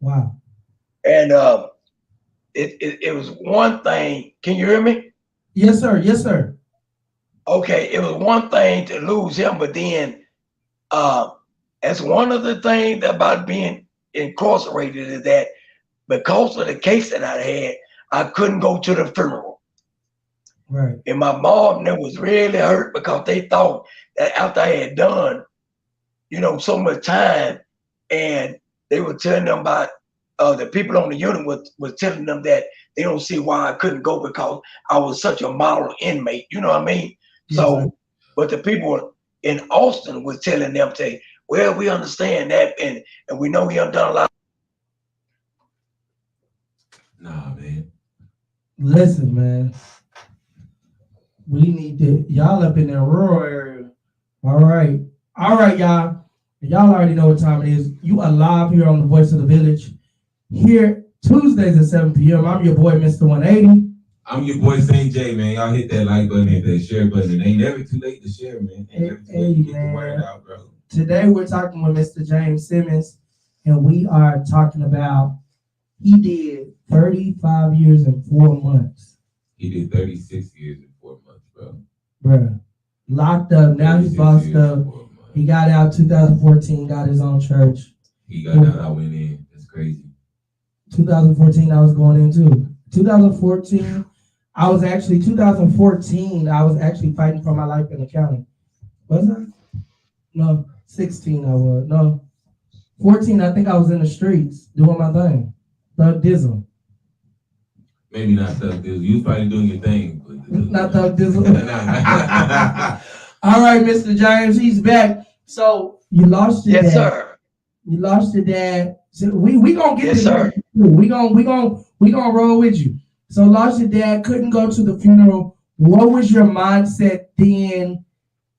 Wow. And it was one thing. Can you hear me? Yes, sir. Yes, sir. Okay, it was one thing to lose him, but then as one of the things about being incarcerated is that because of the case that I had, I couldn't go to the funeral. Right. And my mom was really hurt because they thought that after I had done, so much time, and they were telling them about the people on the unit was telling them that they don't see why I couldn't go because I was such a model inmate. You know what I mean? Yes, So, sir. but the people in Austin was telling them, say, well, we understand that, and we know you have done a lot. Nah, man. Listen, man. We need to y'all up in that rural area. All right, y'all. Y'all already know what time it is. You are live here on the Voice of the Village. Here Tuesdays at 7 p.m. I'm your boy, Mr. 180. I'm your boy St. J, man. Y'all hit that like button, hit that share button. It ain't never too late to share, man. Ain't never too late to get the word out, bro. Today we're talking with Mr. James Simmons, and we are talking about he did 35 years and 4 months. He did 36 years and 4 months, bro. Bruh. Locked up. Now he's bossed up. He got out 2014, got his own church. He got out, I went in. That's crazy. 2014, I was going in too. 2014, I was actually fighting for my life in the county. Was I? No, 16 I was. No, 14, I think I was in the streets doing my thing. Thug Dizzle. Maybe not Thug Dizzle. You was probably doing your thing. Not Thug Dizzle. All right, Mr. James, he's back. So you lost your dad. Yes, sir. You lost your dad. So we gonna get Yes, sir. We gonna roll with you. So lost your dad, couldn't go to the funeral. What was your mindset then?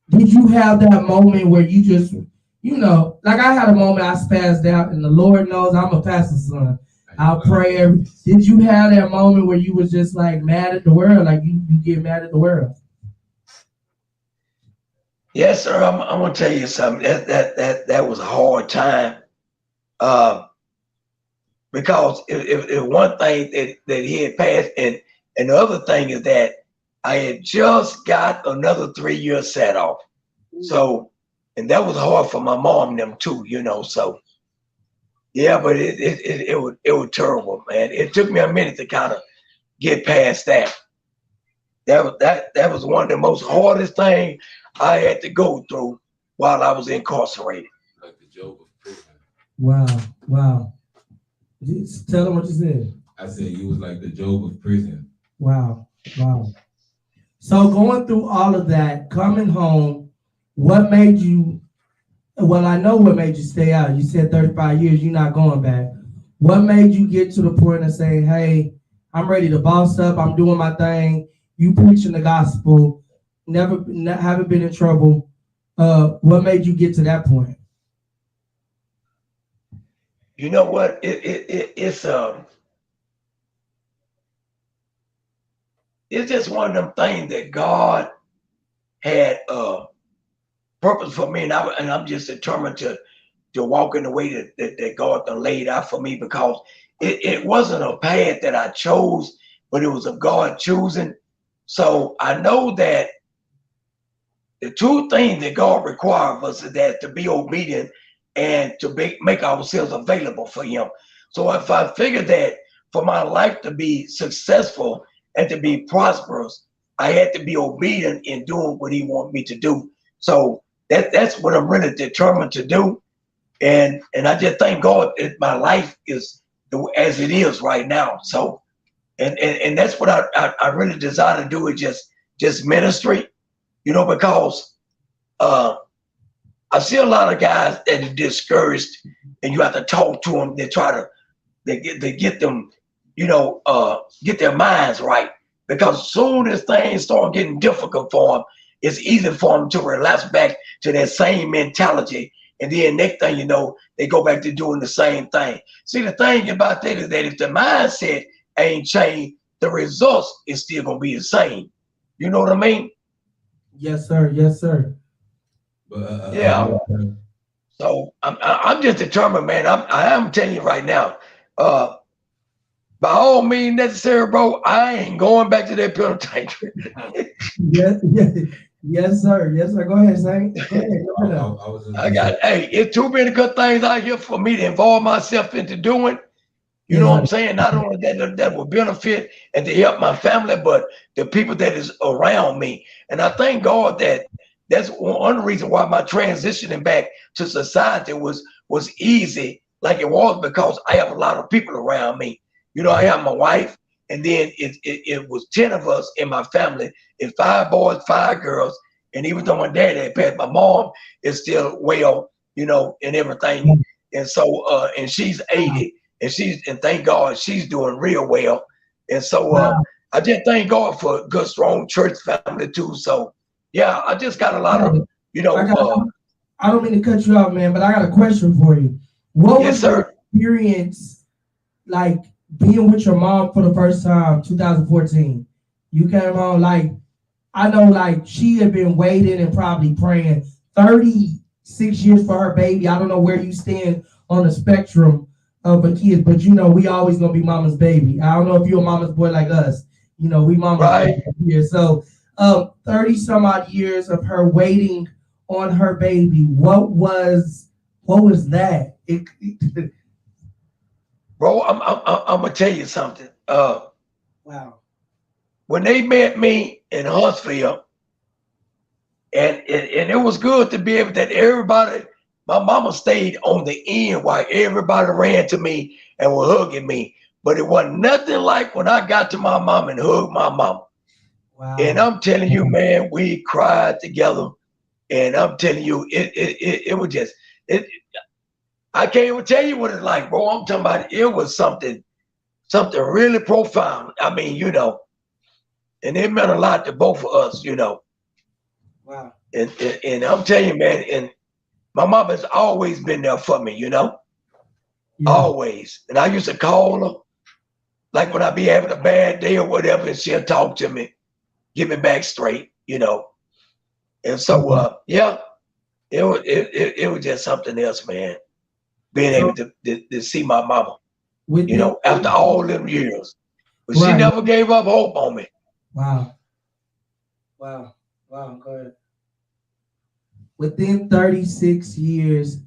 Did you have that moment where you just, like I had a moment I spazzed out, and the Lord knows I'm a pastor's son. I'll pray Did you have that moment where you was just like mad at the world, like you get mad at the world? Yes, sir. I'm gonna tell you something. That was a hard time. Because if one thing that he had passed, and the other thing is that I had just got another 3 years set off. So, and that was hard for my mom and them too, so yeah, but it was terrible, man. It took me a minute to kind of get past that. That was one of the most hardest things I had to go through while I was incarcerated. Like the Job of prison. Wow. Just tell them what you said. I said you was like the Job of prison. Wow. So going through all of that, coming home, what made you, well, I know what made you stay out. You said 35 years, you're not going back. What made you get to the point of saying, hey, I'm ready to boss up, I'm doing my thing, you preaching the gospel, haven't been in trouble. What made you get to that point? You know what? It's just one of them things that God had purpose for me, and I'm just determined to walk in the way that God done laid out for me, because it wasn't a path that I chose, but it was a God choosing. So I know that the two things that God requires of us is that to be obedient and to make ourselves available for Him. So if I figure that for my life to be successful and to be prosperous, I had to be obedient in doing what He wanted me to do. So that's what I'm really determined to do. And I just thank God that my life is as it is right now. So and that's what I really desire to do is just ministry, because I see a lot of guys that are discouraged, and you have to talk to them. They try to they get them, get their minds right, because as soon as things start getting difficult for them, it's easy for them to relapse back to that same mentality. And then next thing you know, they go back to doing the same thing. See, the thing about that is that if the mindset ain't changed, the results is still gonna be the same. You know what I mean? Yes, sir. Yes, sir. But Yeah. So I'm just determined, man. I am telling you right now. By all means necessary, bro. I ain't going back to that penitentiary. Yes, yes, yes, sir. Yes, sir. Go ahead, Saint. Go ahead. I got, hey, it's too many good things out here for me to involve myself into doing. You know what I'm saying? Not only that will benefit and to help my family, but the people that is around me. And I thank God that that's one reason why my transitioning back to society was easy, like it was, because I have a lot of people around me. I have my wife, and then it was 10 of us in my family. It's 5 boys, 5 girls. And even though my dad had passed, my mom is still well, and everything. And so, and she's 80. And thank God she's doing real well. And so I just thank God for a good, strong church family too. So yeah, I just got a lot of, I don't mean to cut you off, man, but I got a question for you. What yes, was sir. your experience like being with your mom for the first time, 2014? You came on, like, I know, like, she had been waiting and probably praying 36 years for her baby. I don't know where you stand on the spectrum of a kid, but we always gonna be mama's baby. I don't know if you're a mama's boy like us. We mama's right here. So 30 some odd years of her waiting on her baby. What was that? Bro, I'm gonna tell you something. Wow. When they met me in Huntsville, and it was good to be able that everybody, my mama stayed on the end while everybody ran to me and were hugging me. But it wasn't nothing like when I got to my mom and hugged my mama. Wow. And I'm telling you, man, we cried together. And I'm telling you, it was just it. I can't even tell you what it's like, bro. I'm talking about it was something really profound. I mean, and it meant a lot to both of us, Wow. And I'm telling you, man, and my mom has always been there for me, Yeah. always. And I used to call her, like when I be having a bad day or whatever, and she'll talk to me, get me back straight, And so, yeah, it was just something else, man. Being able to see my mama, after all them years. But she never gave up hope on me. Wow. Wow. Wow. Go ahead. Within 36 years,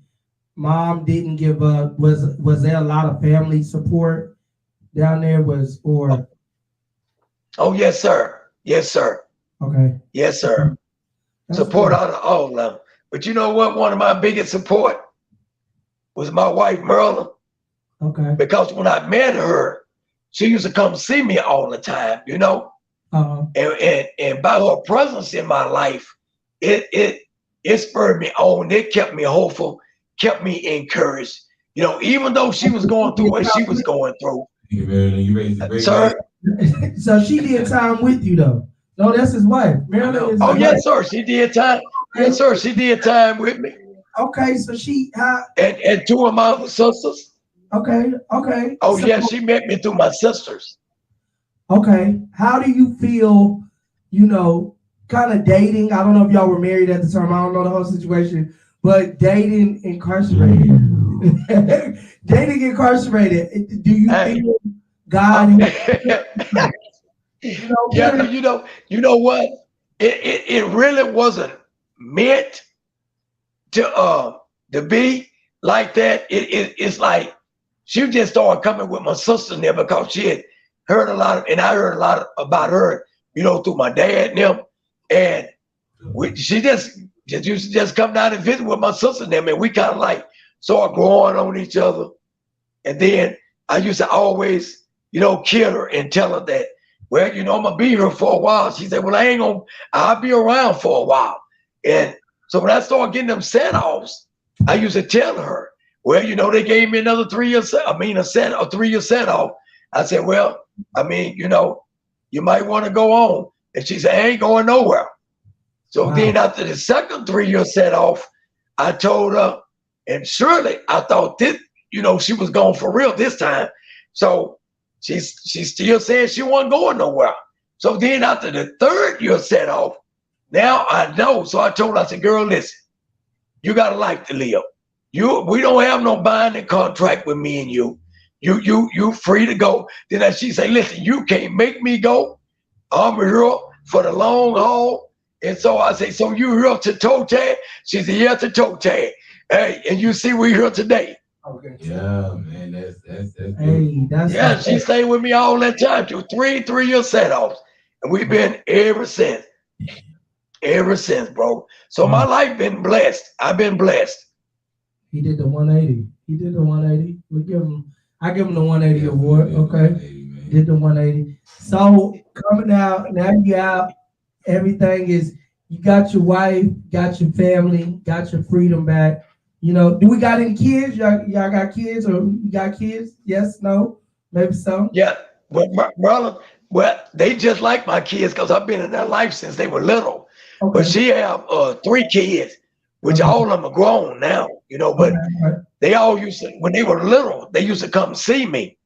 mom didn't give up. Was there a lot of family support down there? Oh, yes, sir. Yes, sir. Okay. Yes, sir. That's support out of all of them. But you know what? One of my biggest support was my wife, Merla. Okay. Because when I met her, she used to come see me all the time, Uh-huh. And by her presence in my life, it spurred me on. It kept me hopeful, kept me encouraged. Even though she was going through what she was going through. You raised a great sir. So she did time with you though. No, that's his wife. Marilyn is. Oh yes, sir. She did time. Yes, sir. She did time with me. Okay, so she and 2 of my sisters. Okay. Oh so, yeah, she met me through my sisters. Okay. How do you feel, kind of dating? I don't know if y'all were married at the time. I don't know the whole situation, but dating incarcerated. Dating incarcerated. Do you Hey, feel God? yeah, you know what? It really wasn't meant to be like that. It's like she just started coming with my sister there because she had heard a lot of, and I heard a lot about her, through my dad and them. And she used to just come down and visit with my sister and them, and we kind of like started growing on each other. And then I used to always, kid her and tell her that, well, I'm gonna be here for a while. She said, well, I'll be around for a while. And so when I started getting them set-offs, I used to tell her, well, they gave me another 3 years, a 3-year set-off. I said, well, you might want to go on. And she said, I ain't going nowhere. So then after the second 3-year set-off, I told her, and surely I thought this, she was gone for real this time. So she still said she wasn't going nowhere. So then after the 3rd year set-off, now I know. So I told her, I said, girl, listen, you got a life to live. We don't have no binding contract with me and you. You free to go. Then she say, listen, you can't make me go. I'm here for the long haul. And so I say, so you here to toe tag? She said, yeah, to toe tag. Hey, and you see we here today. Okay. Yeah, man, that's hey, that's she stayed with me all that time. Through 3-year set-offs. And we've been ever since. Ever since, bro. So my life been blessed. I've been blessed. He did the 180. He did the 180. I give him the 180 award. Okay. Did the 180. So coming out, now you out, everything is, you got your wife, got your family, got your freedom back. Do we got any kids? Y'all got kids, or you got kids? Yes, no, maybe so. Yeah, but brother, they just like my kids because I've been in their life since they were little. Okay. But she have 3 kids, which all of them are grown now, but they all used to, when they were little, they used to come see me.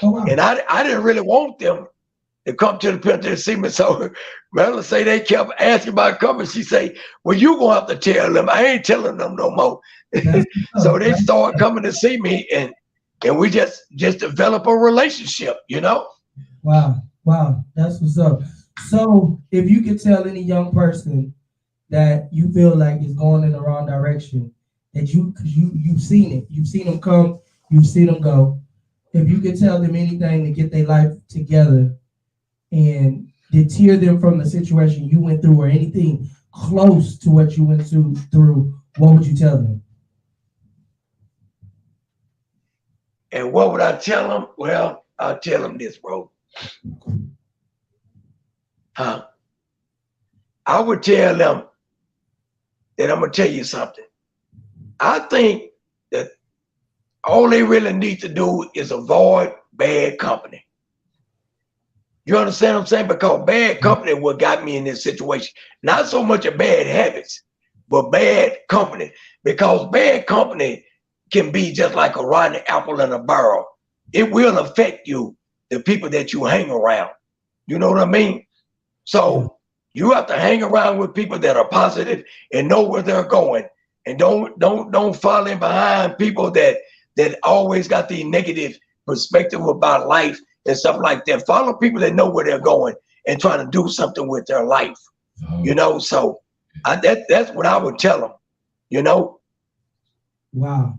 Oh, wow. And I didn't really want them to come to the penitentiary to see me. So rather say they kept asking about coming. She say, well, you gonna have to tell them. I ain't telling them no more. So they start coming to see me, and we just develop a relationship, Wow. That's what's up. So if you could tell any young person that you feel like is going in the wrong direction, that you've seen it, you've seen them come, you've seen them go. If you could tell them anything to get their life together and deter them from the situation you went through, or anything close to what you went through, what would you tell them? And what would I tell them? Well, I'll tell them this, bro. I would tell them that I'm going to tell you something. I think that all they really need to do is avoid bad company. You understand what I'm saying? Because bad company what got me in this situation. Not so much of bad habits, but bad company. Because bad company can be just like a rotten apple in a barrel. It will affect you, the people that you hang around. You know what I mean? So you have to hang around with people that are positive and know where they're going. And don't fall in behind people that always got the negative perspective about life and stuff like that. Follow people that know where they're going and trying to do something with their life. So that's what I would tell them, Wow.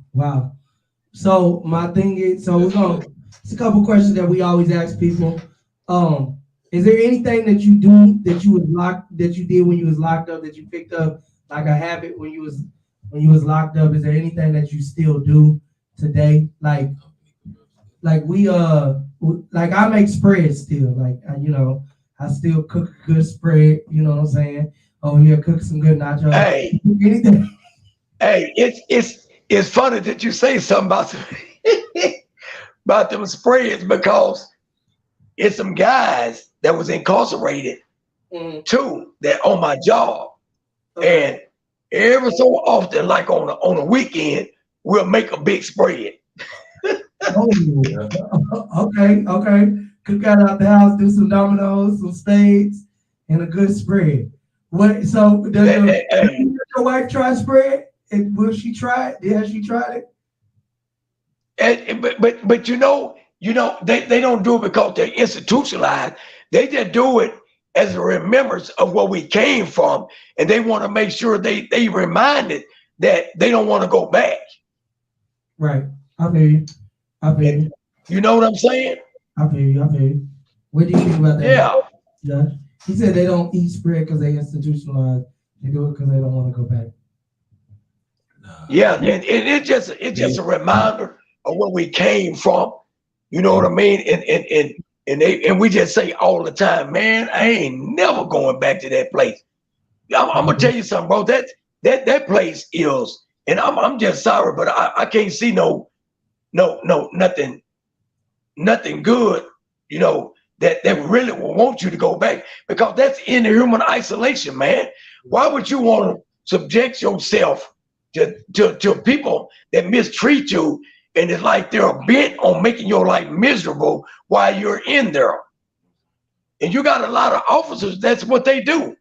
So my thing is, it's a couple questions that we always ask people. Is there anything that you do that you did when you was locked up, that you picked up like a habit when you was locked up? Is there anything that you still do today? Like I make spreads still. Like I still cook a good spread. You know what I'm saying? Oh yeah, cook some good nachos. Hey, anything? Hey, it's funny that you say something about them spreads, because it's some guys that was incarcerated too, that on my job. And every so often, like on a weekend, we'll make a big spread. Okay. Cook out the house, do some dominoes, some spades, and a good spread. So does your wife try spread? And will she try it? Has she tried it? but they don't do it because they're institutionalized. They just do it as a remembrance of where we came from, and they want to make sure they reminded that they don't want to go back. Right. I feel you. I feel you. You know what I'm saying? I feel you. I feel you. What do you think about that? Yeah. Yeah. He said they don't eat spread because they institutionalized. They do it because they don't want to go back. Yeah, and it's just a reminder of where we came from. You know what I mean? And we just say all the time, man, I ain't never going back to that place. I'm gonna tell you something, bro. That place is, and I'm just sorry, but I can't see no nothing good, that really will want you to go back, because that's inhuman isolation, man. Why would you want to subject yourself to people that mistreat you, and it's like they're bent on making your life miserable while you're in there? And you got a lot of officers, that's what they do.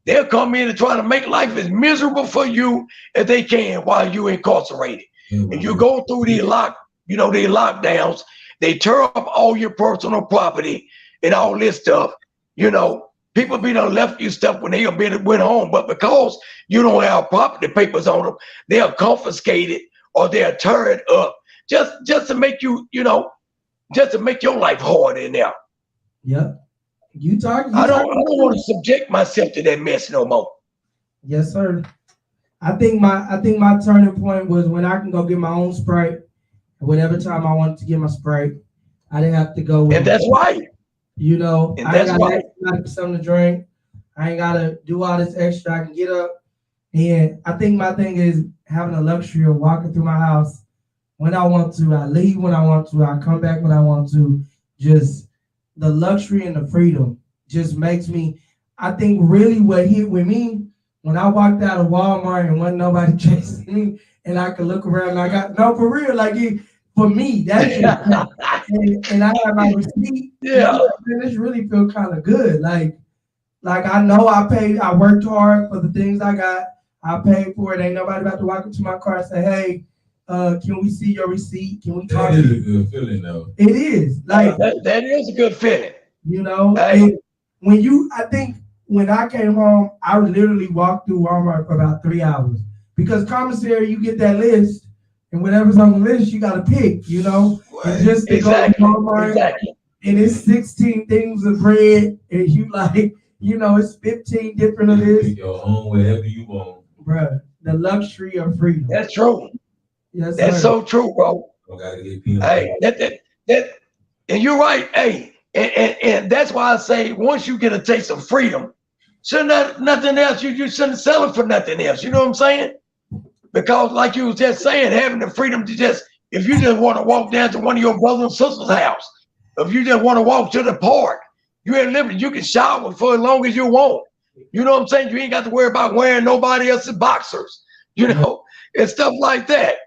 They'll come in and try to make life as miserable for you as they can while you're incarcerated. And you go through these lockdowns, they tear up all your personal property and all this stuff. People be done left you stuff when they went home, but because you don't have property papers on them, they'll confiscate it or they'll tear it up just to make just to make your life hard in there. Yep. I don't want to subject myself to that mess no more. Yes, sir. I think my turning point was when I can go get my own Sprite. Whatever time I wanted to get my Sprite, I didn't have to go with. And that's right. I ain't got right. something to drink. I ain't gotta do all this extra. I can get up. And I think my thing is having the luxury of walking through my house when I want to. I leave when I want to. I come back when I want to. Just the luxury and the freedom just makes me. I think really what hit with me when I walked out of Walmart and wasn't nobody chasing me, and I could look around. And I got no for real. For me, that's and I have my receipt. Yeah, man, this really feel kind of good. Like I know I worked hard for the things I got. I paid for it. Ain't nobody about to walk into my car and say, "Hey, can we see your receipt? Can we talk?" That is a good feeling, though. It is that is a good feeling. Hey. I think when I came home, I literally walked through Walmart for about 3 hours because commissary, you get that list. And whatever's on the list, you got to pick, And just to go to Walmart, and it's 16 things of bread, and you it's 15 different of this. Pick your own whatever you want. Bruh, the luxury of freedom. That's true. Yes, that's so true, bro. Hey, that, and you're right. Hey, and that's why I say once you get a taste of freedom, nothing else, you shouldn't sell it for nothing else. You know what I'm saying? Because like you was just saying, having the freedom to if you just want to walk down to one of your brothers and sisters' house, if you just want to walk to the park, you ain't limited. You can shower for as long as you want. You know what I'm saying? You ain't got to worry about wearing nobody else's boxers, and stuff like that.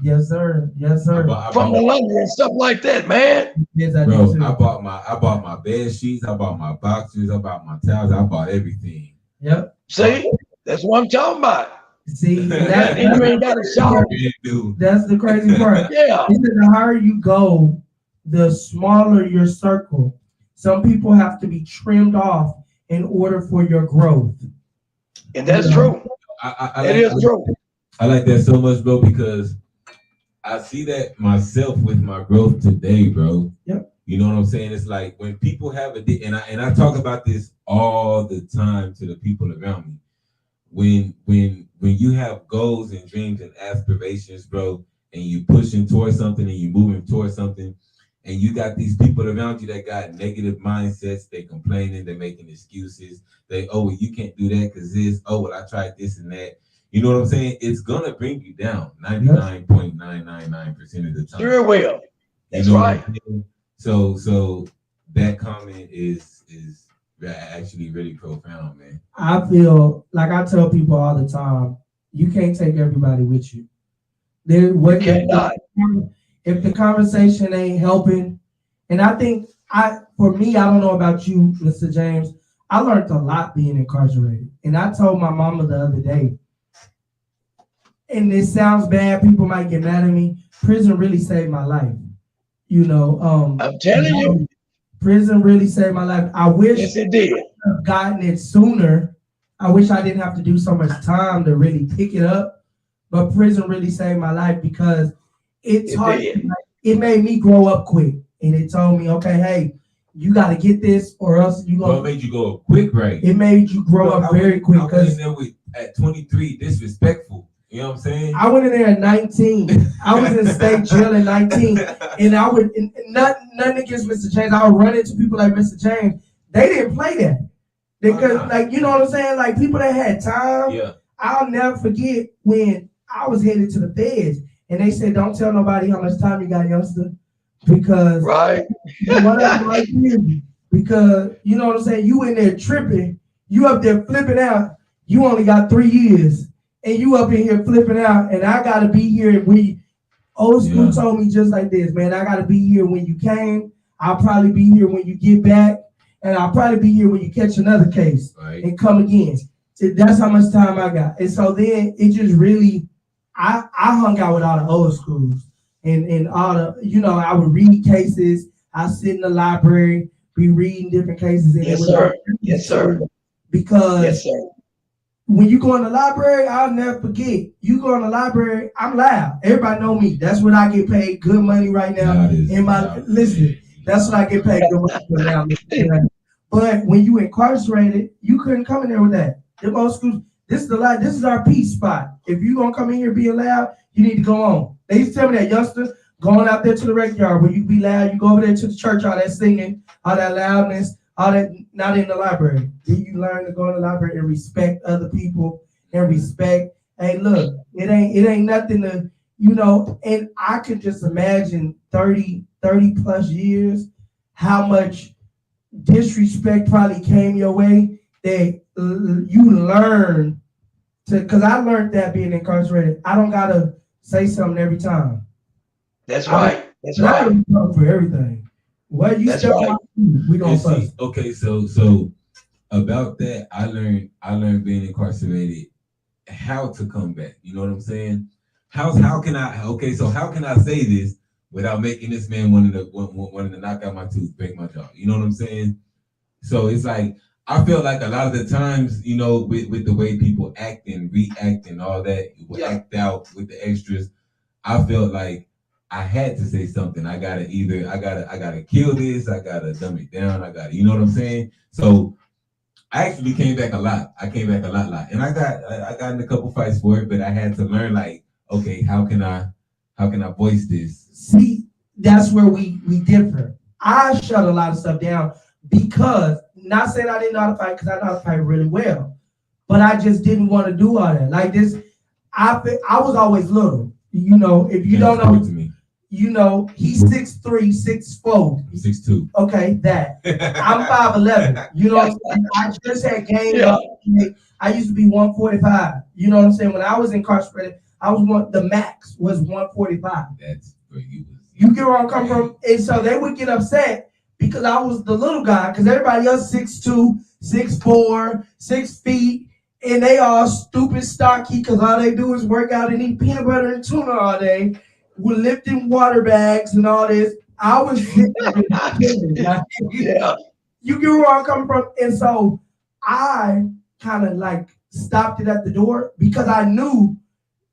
Yes, sir. Yes, sir. From the laundry and stuff like that, man. Yes, I Bro, do. I bought my bed sheets, I bought my boxers, I bought my towels, I bought everything. Yep. See, that's what I'm talking about. See, you ain't got to shower. That's the crazy part. Yeah. The higher you go, the smaller your circle. Some people have to be trimmed off in order for your growth. And that's true. It is true. I like that so much, bro, because I see that myself with my growth today, bro. Yep. You know what I'm saying? It's like when people have and I talk about this all the time to the people around me. When you have goals and dreams and aspirations, bro, and you pushing towards something and you moving towards something, and you got these people around you that got negative mindsets, they complaining, they're making excuses. Well, you can't do that because this, well, I tried this and that. You know what I'm saying? It's gonna bring you down 99.999% of the time. Sure will. That's right. So that comment is actually really profound, man. I feel like I tell people all the time, you can't take everybody with you. If the conversation ain't helping, and I think for me, I don't know about you, Mr. James, I learned a lot being incarcerated. And I told my mama the other day, and it sounds bad. People might get mad at me. Prison really saved my life. You know, I'm telling you. prison really saved my life. I wish Yes, it did. I have gotten it sooner. I wish I didn't have to do so much time to really pick it up. But prison really saved my life because it taught me, it made me grow up quick. And it told me, okay, hey, you got to get this or else you Well, it going made you go up quick, right? It made you grow up very quick. I went in there at 23, disrespectful. You know what I'm saying? I went in there at 19. I was in state jail at 19. And I would, nothing against Mr. James. I would run into people like Mr. James. They didn't play that. Because, like, you know what I'm saying? Like, people that had time, Yeah. I'll never forget when I was headed to the feds. And they said, don't tell nobody how much time you got, youngster. Because, right. Whatever like you. Because, you know what I'm saying? You in there tripping. You up there flipping out. You only got 3 years. And you up in here flipping out. And I got to be here when old school told me just like this, man. I got to be here when you came. I'll probably be here when you get back. And I'll probably be here when you catch another case and come again. So that's how much time I got. And so then it just really, I hung out with all the old schools and all the, you know, I would read cases. I sit in the library, be reading different cases. And yes, sir. Yes, sir. Because yes, sir. When you go in the library, I'll never forget. You go in the library, I'm loud. Everybody know me. That's what I get paid good money right now. Listen, that's what I get paid good money for now. But when you incarcerated, you couldn't come in there with that. Them old schools, this is our peace spot. If you gonna come in here being loud, you need to go on. They used to tell me that, youngster, going out there to the rec yard where you be loud, you go over there to the church, all that singing, all that loudness, all that, not in the library. Then you learn to go in the library and respect other people and respect. Hey, look, it ain't nothing to, you know, and I could just imagine 30 plus years, how much disrespect probably came your way that you learn to, because I learned that being incarcerated. I don't gotta say something every time. That's right. That's right. For everything. Well, you step right. We gonna fuss. Okay, so about that, I learned being incarcerated how to come back. You know what I'm saying? How can I say this without making this man wanting to knock out my tooth, break my jaw? You know what I'm saying? So it's like I feel like a lot of the times, you know, with the way people act and react and all that, act out with the extras, I felt like I had to say something. I gotta kill this, I gotta dumb it down, you know what I'm saying? So I actually came back a lot. I came back a lot. And I got in a couple fights for it, but I had to learn, like, okay, how can I voice this? See, that's where we differ. I shut a lot of stuff down because, not saying I didn't know how to fight, because I know how to fight really well, but I just didn't want to do all that. Like this, I was always little. You know, if you don't know, you know, he's 6'3", 6'4". I'm 6'2". Okay, that. I'm 5'11". You know what I'm saying? I just had gained up. I used to be 145. You know what I'm saying? When I was incarcerated, the max was 145. That's where you was. You get where I'm coming from? And so they would get upset because I was the little guy, because everybody else 6'2", 6'4", 6 feet, and they all stupid stocky because all they do is work out and eat peanut butter and tuna all day. We're lifting water bags and all this. I was sitting there. You get where I'm coming from? And so I kind of like stopped it at the door because I knew,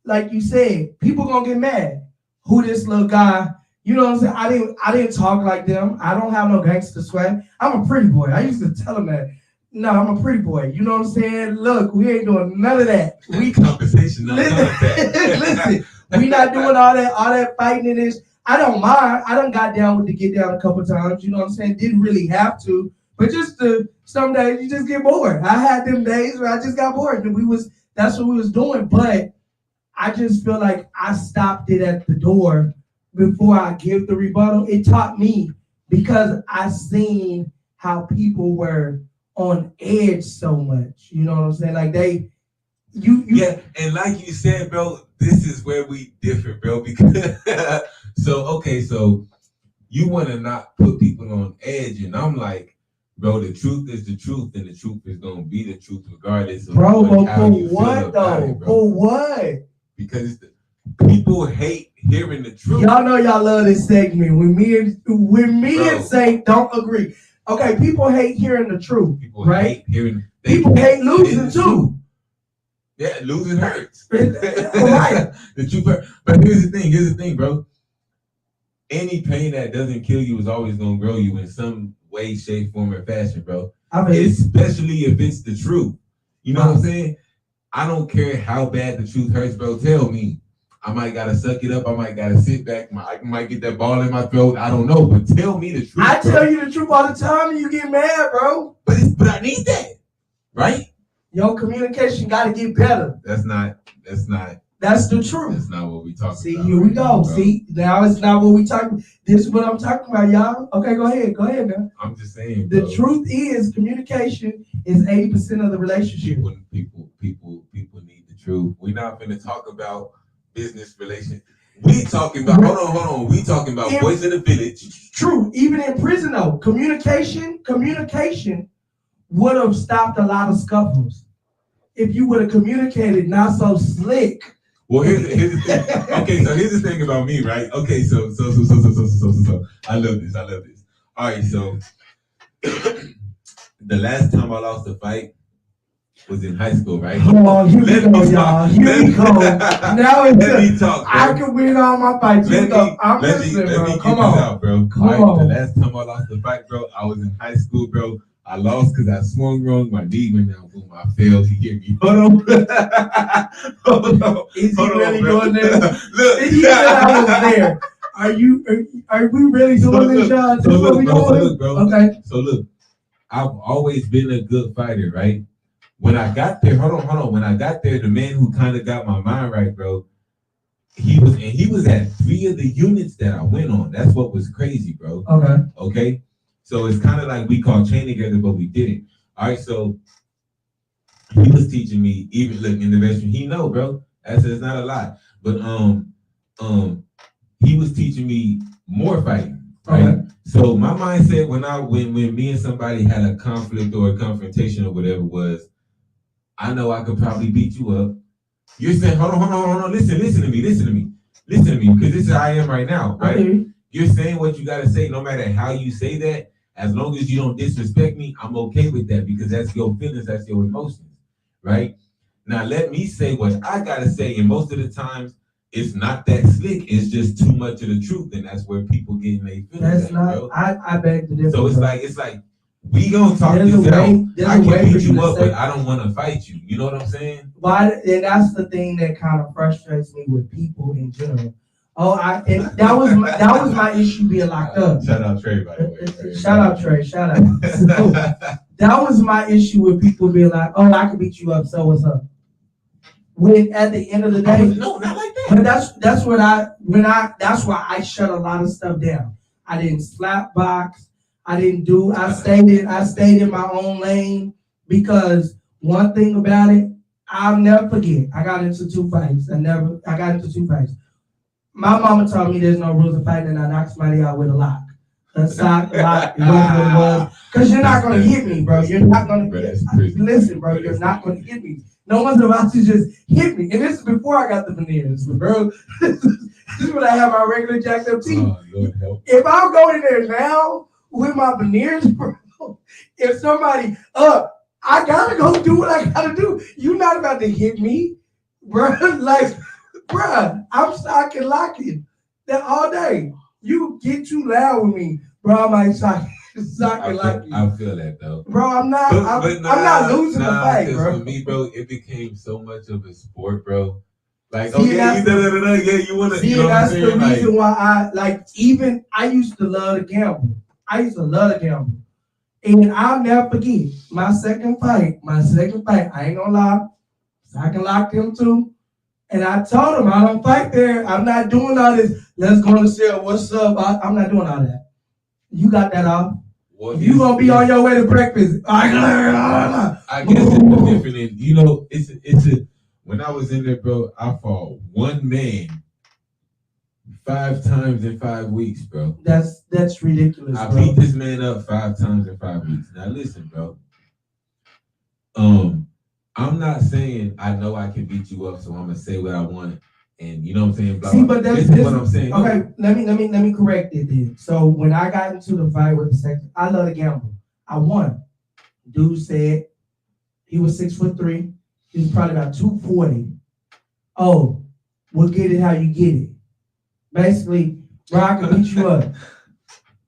like you said, people gonna get mad. Who this little guy? You know what I'm saying? I didn't talk like them. I don't have no gangster swag. I'm a pretty boy. I used to tell them that. No, I'm a pretty boy. You know what I'm saying? Look, we ain't doing none of that. We conversation. Listen, we not doing all that fighting in this. I don't mind. I done got down with the get down a couple times. You know what I'm saying? Didn't really have to, but some days you just get bored. I had them days where I just got bored, and that's what we was doing. But I just feel like I stopped it at the door before I give the rebuttal. It taught me because I seen how people were on edge so much. You know what I'm saying? Like yeah, and like you said, bro, this is where we differ, bro. Because so you want to not put people on edge, and I'm like, bro, the truth is the truth, and the truth is gonna be the truth regardless of how you feel about it, bro. For what? because people hate hearing the truth. Y'all know y'all love this segment when me and Saint don't agree. Okay, people hate hearing the truth. People right? hate hearing. People hate losing too. Yeah, losing hurts. Right. The truth hurts. But here's the thing, bro. Any pain that doesn't kill you is always gonna grow you in some way, shape, form, or fashion, bro. Especially if it's the truth. You know what I'm saying? I don't care how bad the truth hurts, bro. Tell me. I might gotta suck it up. I might gotta sit back. I might get that ball in my throat. I don't know, but tell me the truth. I tell you the truth all the time, and you get mad, bro. But I need that, right? Your communication got to get better. That's the truth. That's not what we talking about. See, here we go. Bro. See, now it's not what we talking. This is what I'm talking about, y'all. Okay, go ahead, man. I'm just saying, bro. The truth is, communication is 80% of the relationship. People need the truth. We're not going to talk about business relations. We talking about. Hold on. We talking about boys in the village. True. Even in prison, though, communication would have stopped a lot of scuffles if you would have communicated not so slick. Well, here's the thing. Okay, so here's the thing about me, right? Okay, so I love this. All right, so the last time I lost a fight was in high school, right? Oh, here we go, y'all. Here we go. Now it's let me talk, bro. I can win all my fights. I'm listening, bro. Come on. Out, bro. Come on. The last time I lost a fight, bro, I was in high school, bro. I lost because I swung wrong. My knee went down. Boom, I failed. He hit me. Hold on. Is he really doing this? Look. He said I was there. Are we really doing this, y'all? So look, bro. Okay. So look, I've always been a good fighter, right? When I got there, hold on. When I got there, the man who kind of got my mind right, bro, he was at 3 of the units that I went on. That's what was crazy, bro. Okay. So it's kind of like we called chain together, but we didn't. All right, so he was teaching me, even look in the restroom. He know, bro. That's not a lot. But he was teaching me more fighting. Right. Okay. So my mindset when me and somebody had a conflict or a confrontation or whatever was, I know I could probably beat you up. You're saying, hold on. Listen to me, because this is how I am right now, right? Okay. You're saying what you gotta say, no matter how you say that. As long as you don't disrespect me, I'm okay with that because that's your feelings, that's your emotions, right? Now let me say what I gotta say, and most of the times it's not that slick. It's just too much of the truth, and that's where people get in their feelings. That's not. Bro. I beg to differ. So it's like we gonna talk this out. I can beat you up, but I don't want to fight you. You know what I'm saying? Why? And that's the thing that kind of frustrates me with people in general. That was my issue being locked up. Shout out Trey, by the way. Shout out Trey. So, that was my issue with people being like, "Oh, I can beat you up. So what's up?" When at the end of the day, no, not like that. But that's why I shut a lot of stuff down. I didn't slap box. I stayed in my own lane because one thing about it, I'll never forget. I got into 2 fights. My mama taught me there's no rules of fighting, and I knocked somebody out with a lock. A sock, lock, it was what it was. Because you're not going to hit me, bro. You're not going to listen, bro. You're not going to hit me. No one's about to just hit me. And this is before I got the veneers, bro. This is when I have my regular jacked up teeth. If I'll go in there now with my veneers, bro, if somebody, I got to go do what I got to do. You're not about to hit me, bro. Like, bruh, I'm stocking locking that all day. You get too loud with me, bro. I might sock locking. I feel that though, bro. I'm not losing the fight, bro. For me, bro, it became so much of a sport, bro. Like, okay, yeah, you want to. See, that's the reason why I used to love to gamble. And I'll never forget my second fight. I ain't gonna lie, I can lock him too. And I told him I don't fight there. I'm not doing all this. Let's go to sell. What's up? I'm not doing all that. You got that off. Well, you gonna be on your way to breakfast. I guess it's different. It's a. When I was in there, bro, I fought one man 5 times in 5 weeks, bro. That's ridiculous. I beat this man up 5 times in 5 weeks. Now listen, bro. I'm not saying I know I can beat you up, so I'm gonna say what I want, and you know what I'm saying. Blah, See, blah. but that's This is what I'm saying. Okay, let me correct it then. So when I got into the fight with the second, I love to gamble. I won. Dude said he was 6'3". He was probably about 240. Oh, we'll get it how you get it. Basically, bro, I can beat you up.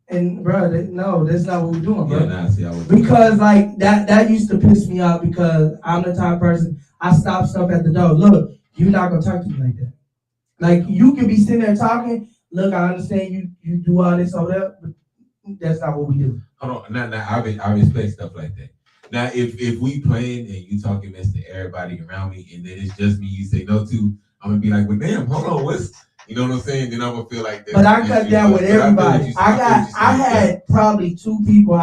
And bro, no, that's not what we're doing, bro. Yeah, nah, see, I was because like that used to piss me off because I'm the type of person I stop stuff at the door. Look, you're not gonna talk to me like that. Like you can be sitting there talking. Look, I understand you do all this over there, but that's not what we do. Hold on, now I respect stuff like that. Now, if we playing and you talking mess to everybody around me, and then it's just me, you say no to, I'm gonna be like, well, damn, hold on, what's, you know what I'm saying? Then I'm gonna feel like that. But I cut down with everybody. I had probably 2 people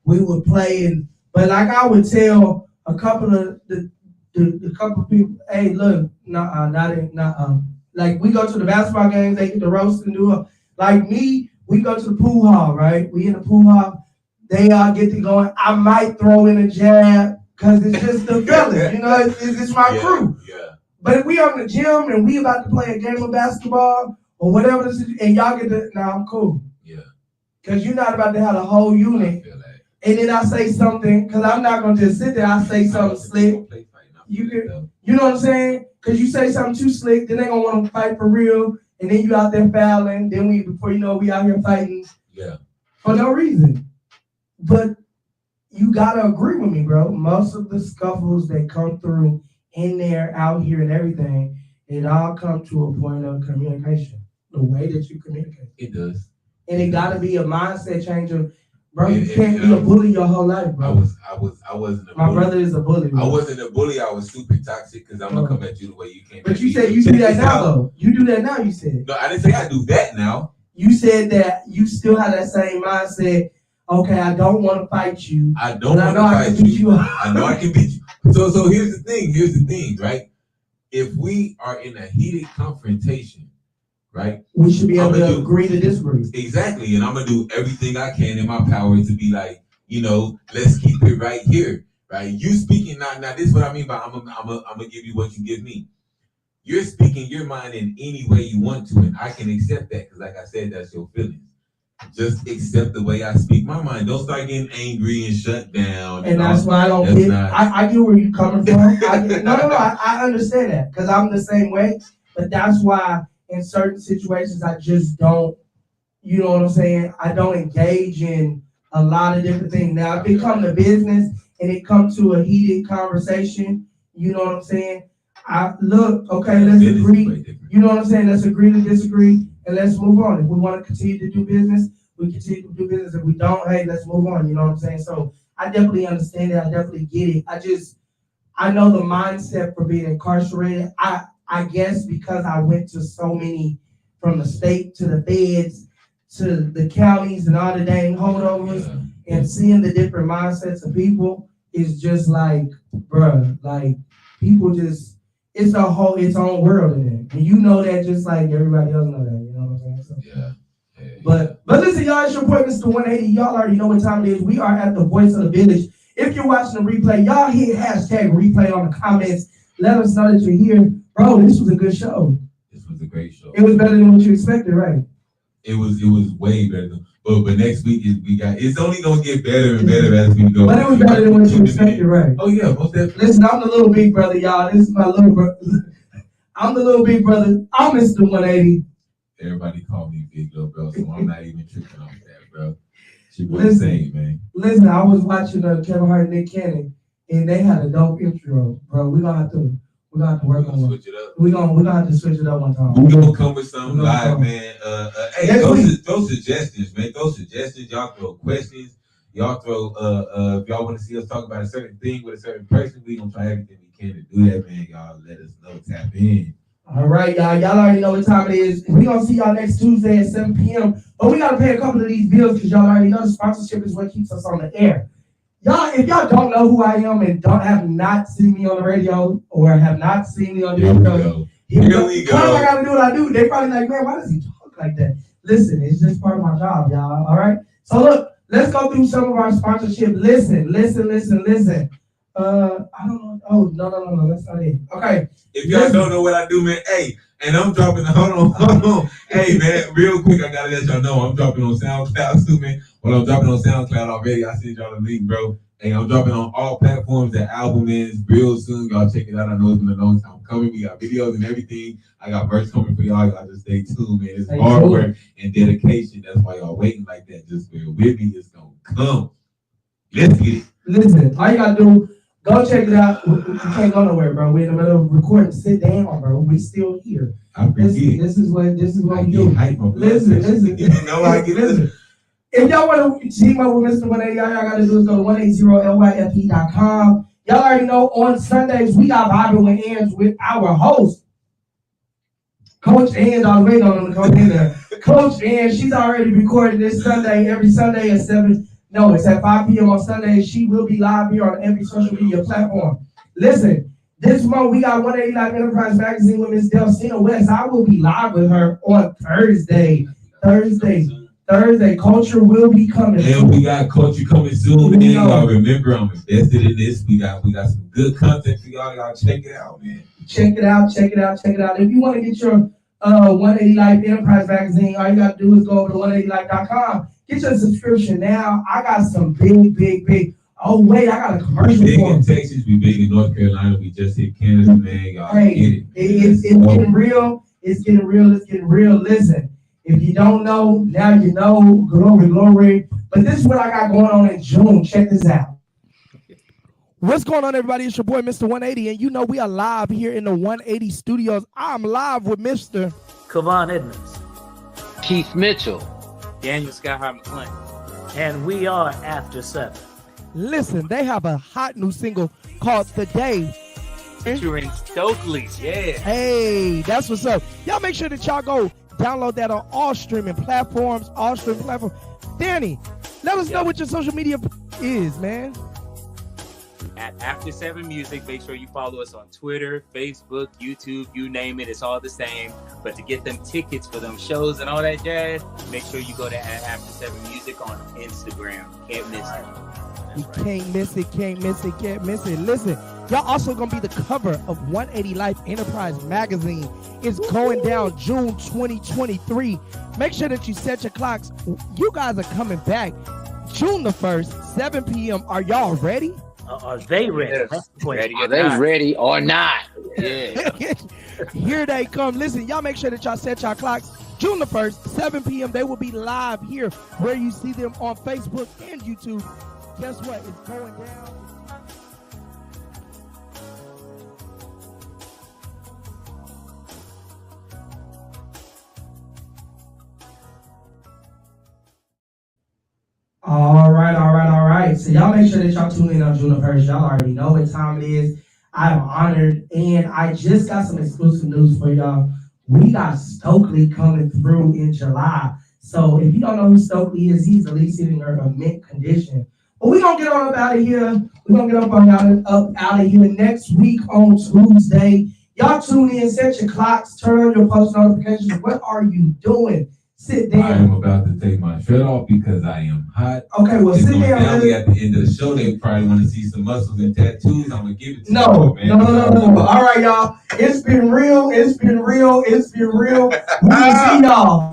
we would play and, but like I would tell a couple of the couple of people, hey, look, like we go to the basketball games, they get the roast and do it. Like me, we go to the pool hall, right? We in the pool hall. They all get to going. I might throw in a jab because it's just the fellas, you know. It's my crew. Yeah. But if we on the gym and we about to play a game of basketball or whatever, and y'all get to, I'm cool. Yeah. Because you're not about to have a whole unit. And then I say something, because I'm not going to just sit there. I say something slick. You know what I'm saying? Because you say something too slick, then they going to want to fight for real. And then you out there fouling. Then before you know, we out here fighting. Yeah. For no reason. But you got to agree with me, bro. Most of the scuffles that come through in there, out here and everything, it all comes to a point of communication. The way that you communicate. It does. And it got to be a mindset change of, bro, you can't be a bully your whole life, bro. I wasn't a bully. My brother is a bully, bro. I wasn't a bully. I was super toxic because I'm going to come at you the way you came. But you said you do that now, though. You do that now, you said. No, I didn't say I do that now. You said that you still have that same mindset. Okay, I don't want to fight you. I don't want to fight you. I know I can beat you. So here's the thing, right? If we are in a heated confrontation, right? We should be able to agree to disagree. Exactly, and I'm gonna do everything I can in my power to be like, let's keep it right here, right? You speaking now. This is what I mean by I'm gonna give you what you give me. You're speaking your mind in any way you want to, and I can accept that because, like I said, that's your feelings. Just accept the way I speak my mind. Don't start getting angry and shut down. And that's why I don't get. I get where you're coming from. I understand that because I'm the same way. But that's why in certain situations I just don't. You know what I'm saying? I don't engage in a lot of different things. Now if it comes to business and it comes to a heated conversation, you know what I'm saying? Let's agree. You know what I'm saying? Let's agree to disagree. And let's move on. If we want to continue to do business, we continue to do business. If we don't, hey, let's move on. You know what I'm saying? So I definitely understand it. I definitely get it. I know the mindset for being incarcerated. I guess because I went to so many, from the state to the feds to the counties and all the dang holdovers, and seeing the different mindsets of people is just like, bruh, like people just, it's its own world in it. And you know that just like everybody else know that. You know what I'm saying? So, yeah. But listen, y'all, it's your boy, Mr. 180. Y'all already know what time it is. We are at the Voice of the Village. If you're watching the replay, y'all hit hashtag replay on the comments. Let us know that you're here. Bro, this was a good show. This was a great show. It was better than what you expected, right? It was way better than, but next week it's only gonna get better and better as we go. But it was better than what you expected, right? Oh yeah, most definitely. Listen, I'm the little big brother, y'all. This is my little brother. I'm the little big brother. I'm Mr. 180. Everybody call me Big Little Bro, so I'm not even tripping off that, bro. She was insane, man. Listen, I was watching Kevin Hart and Nick Cannon, and they had a dope intro, bro. We're gonna have to work on it. Switch it up. We're gonna have to switch it up one time. We're gonna come with something live, man. Hey, throw suggestions, man. Throw suggestions. Y'all throw questions. Y'all throw if y'all want to see us talk about a certain thing with a certain person, we gonna try everything we can to do that, man. Y'all let us know. Tap in. All right, y'all. Y'all already know what time it is. We're going to see y'all next Tuesday at 7 p.m. But we got to pay a couple of these bills because y'all already know the sponsorship is what keeps us on the air. Y'all, if y'all don't know who I am and have not seen me on the radio or have not seen me on the radio, here we go. I got to do what I do. They probably like, man, why does he talk like that? Listen, it's just part of my job, y'all. All right? So look, let's go through some of our sponsorship. Listen. I don't know. Oh, no, that's not it. Okay. If y'all don't know what I do, man, hey, and I'm dropping, hold on. Hey, man, real quick, I gotta let y'all know, I'm dropping on SoundCloud too, man. Well, I'm dropping on SoundCloud already. I sent y'all the link, bro. Hey, I'm dropping on all platforms. The album is real soon. Y'all check it out. I know it's been a long time coming. We got videos and everything. I got merch coming for y'all. Y'all just stay tuned, man. It's hard work and dedication. That's why y'all waiting like that. Just bear with me. It's gonna come. Let's get it. Listen, all you gotta do, go check it out. We can't go nowhere, bro. We're in the middle of recording. Sit down, bro. We still here. This is what we do. Listen. You know I get listen. If y'all want to team up with Mr. 180, all y'all got to do is go to 180lyfe.com. Y'all already know on Sundays, we got Bible and Ends with our host, Coach Ann. I was waiting on him to come in there. Coach Ann, she's already recorded this Sunday, every Sunday at 7. No, it's at 5 p.m. on Sunday. She will be live here on every social media platform. Listen, this month we got 180 Life Enterprise Magazine with Miss Delcina West. I will be live with her on Thursday. Culture will be coming. And we got Culture coming soon. And y'all remember, I'm invested in this. We got some good content for y'all. Y'all check it out, man. Check it out. If you want to get your 180 Life Enterprise Magazine, all you got to do is go over to 180life.com. Get your subscription now. I got some big. Oh, wait, I got a commercial. We big in Texas. We big in North Carolina. We just hit Canada, man. Y'all get it. It's getting real. It's getting real. Listen. If you don't know, now you know. Glory. But this is what I got going on in June. Check this out. What's going on, everybody? It's your boy, Mr. 180. And you know we are live here in the 180 studios. I'm live with Mr. Kevon Edmonds. Keith Mitchell. Daniel Skyhart McClain. And we are After 7. Listen, they have a hot new single called The Day. Featuring Stokely. Yeah. Hey, that's what's up. Y'all make sure that y'all go download that on all streaming platforms. Danny, let us know what your social media is, man. At After 7 Music, make sure you follow us on Twitter, Facebook, YouTube, you name it, it's all the same. But to get them tickets for them shows and all that jazz, make sure you go to After 7 Music on Instagram. Can't miss it. You can't miss it. Listen, y'all also gonna be the cover of 180 Life Enterprise Magazine. It's going down June 2023. Make sure that you set your clocks. You guys are coming back June the 1st, 7 p.m. Are y'all ready? Are they ready? Yes. Are they ready or not? Yeah. Here they come. Listen, y'all make sure that y'all set your clocks. June the 1st, 7 p.m. They will be live here where you see them on Facebook and YouTube. Guess what? It's going down. All right. So y'all make sure that y'all tune in on June the 1st. Y'all already know what time it is. I am honored, and I just got some exclusive news for y'all. We got Stokely coming through in July. So if you don't know who Stokely is, he's the lead singer of Mint Condition. But we're going to get on up out of here. We're going to get up out of here next week on Tuesday. Y'all tune in, set your clocks, turn on your post notifications. What are you doing? Sit down. I am about to take my shirt off because I am hot. Okay, well, sit down. At the end of the show, they probably want to see some muscles and tattoos. I'm going to give it to you. No. All right, y'all. It's been real. We will see y'all.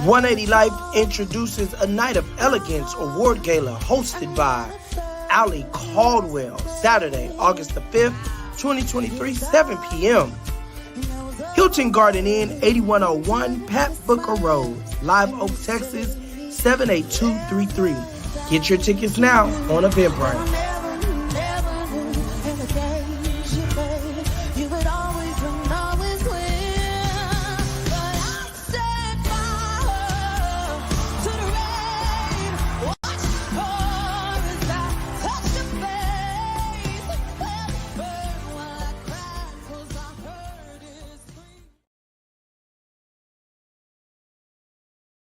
180 Life introduces a Night of Elegance award gala hosted by Ali Caldwell, Saturday, August the 5th, 2023, 7 p.m. Hilton Garden Inn, 8101 Pat Booker Road, Live Oak, Texas, 78233. Get your tickets now on Eventbrite.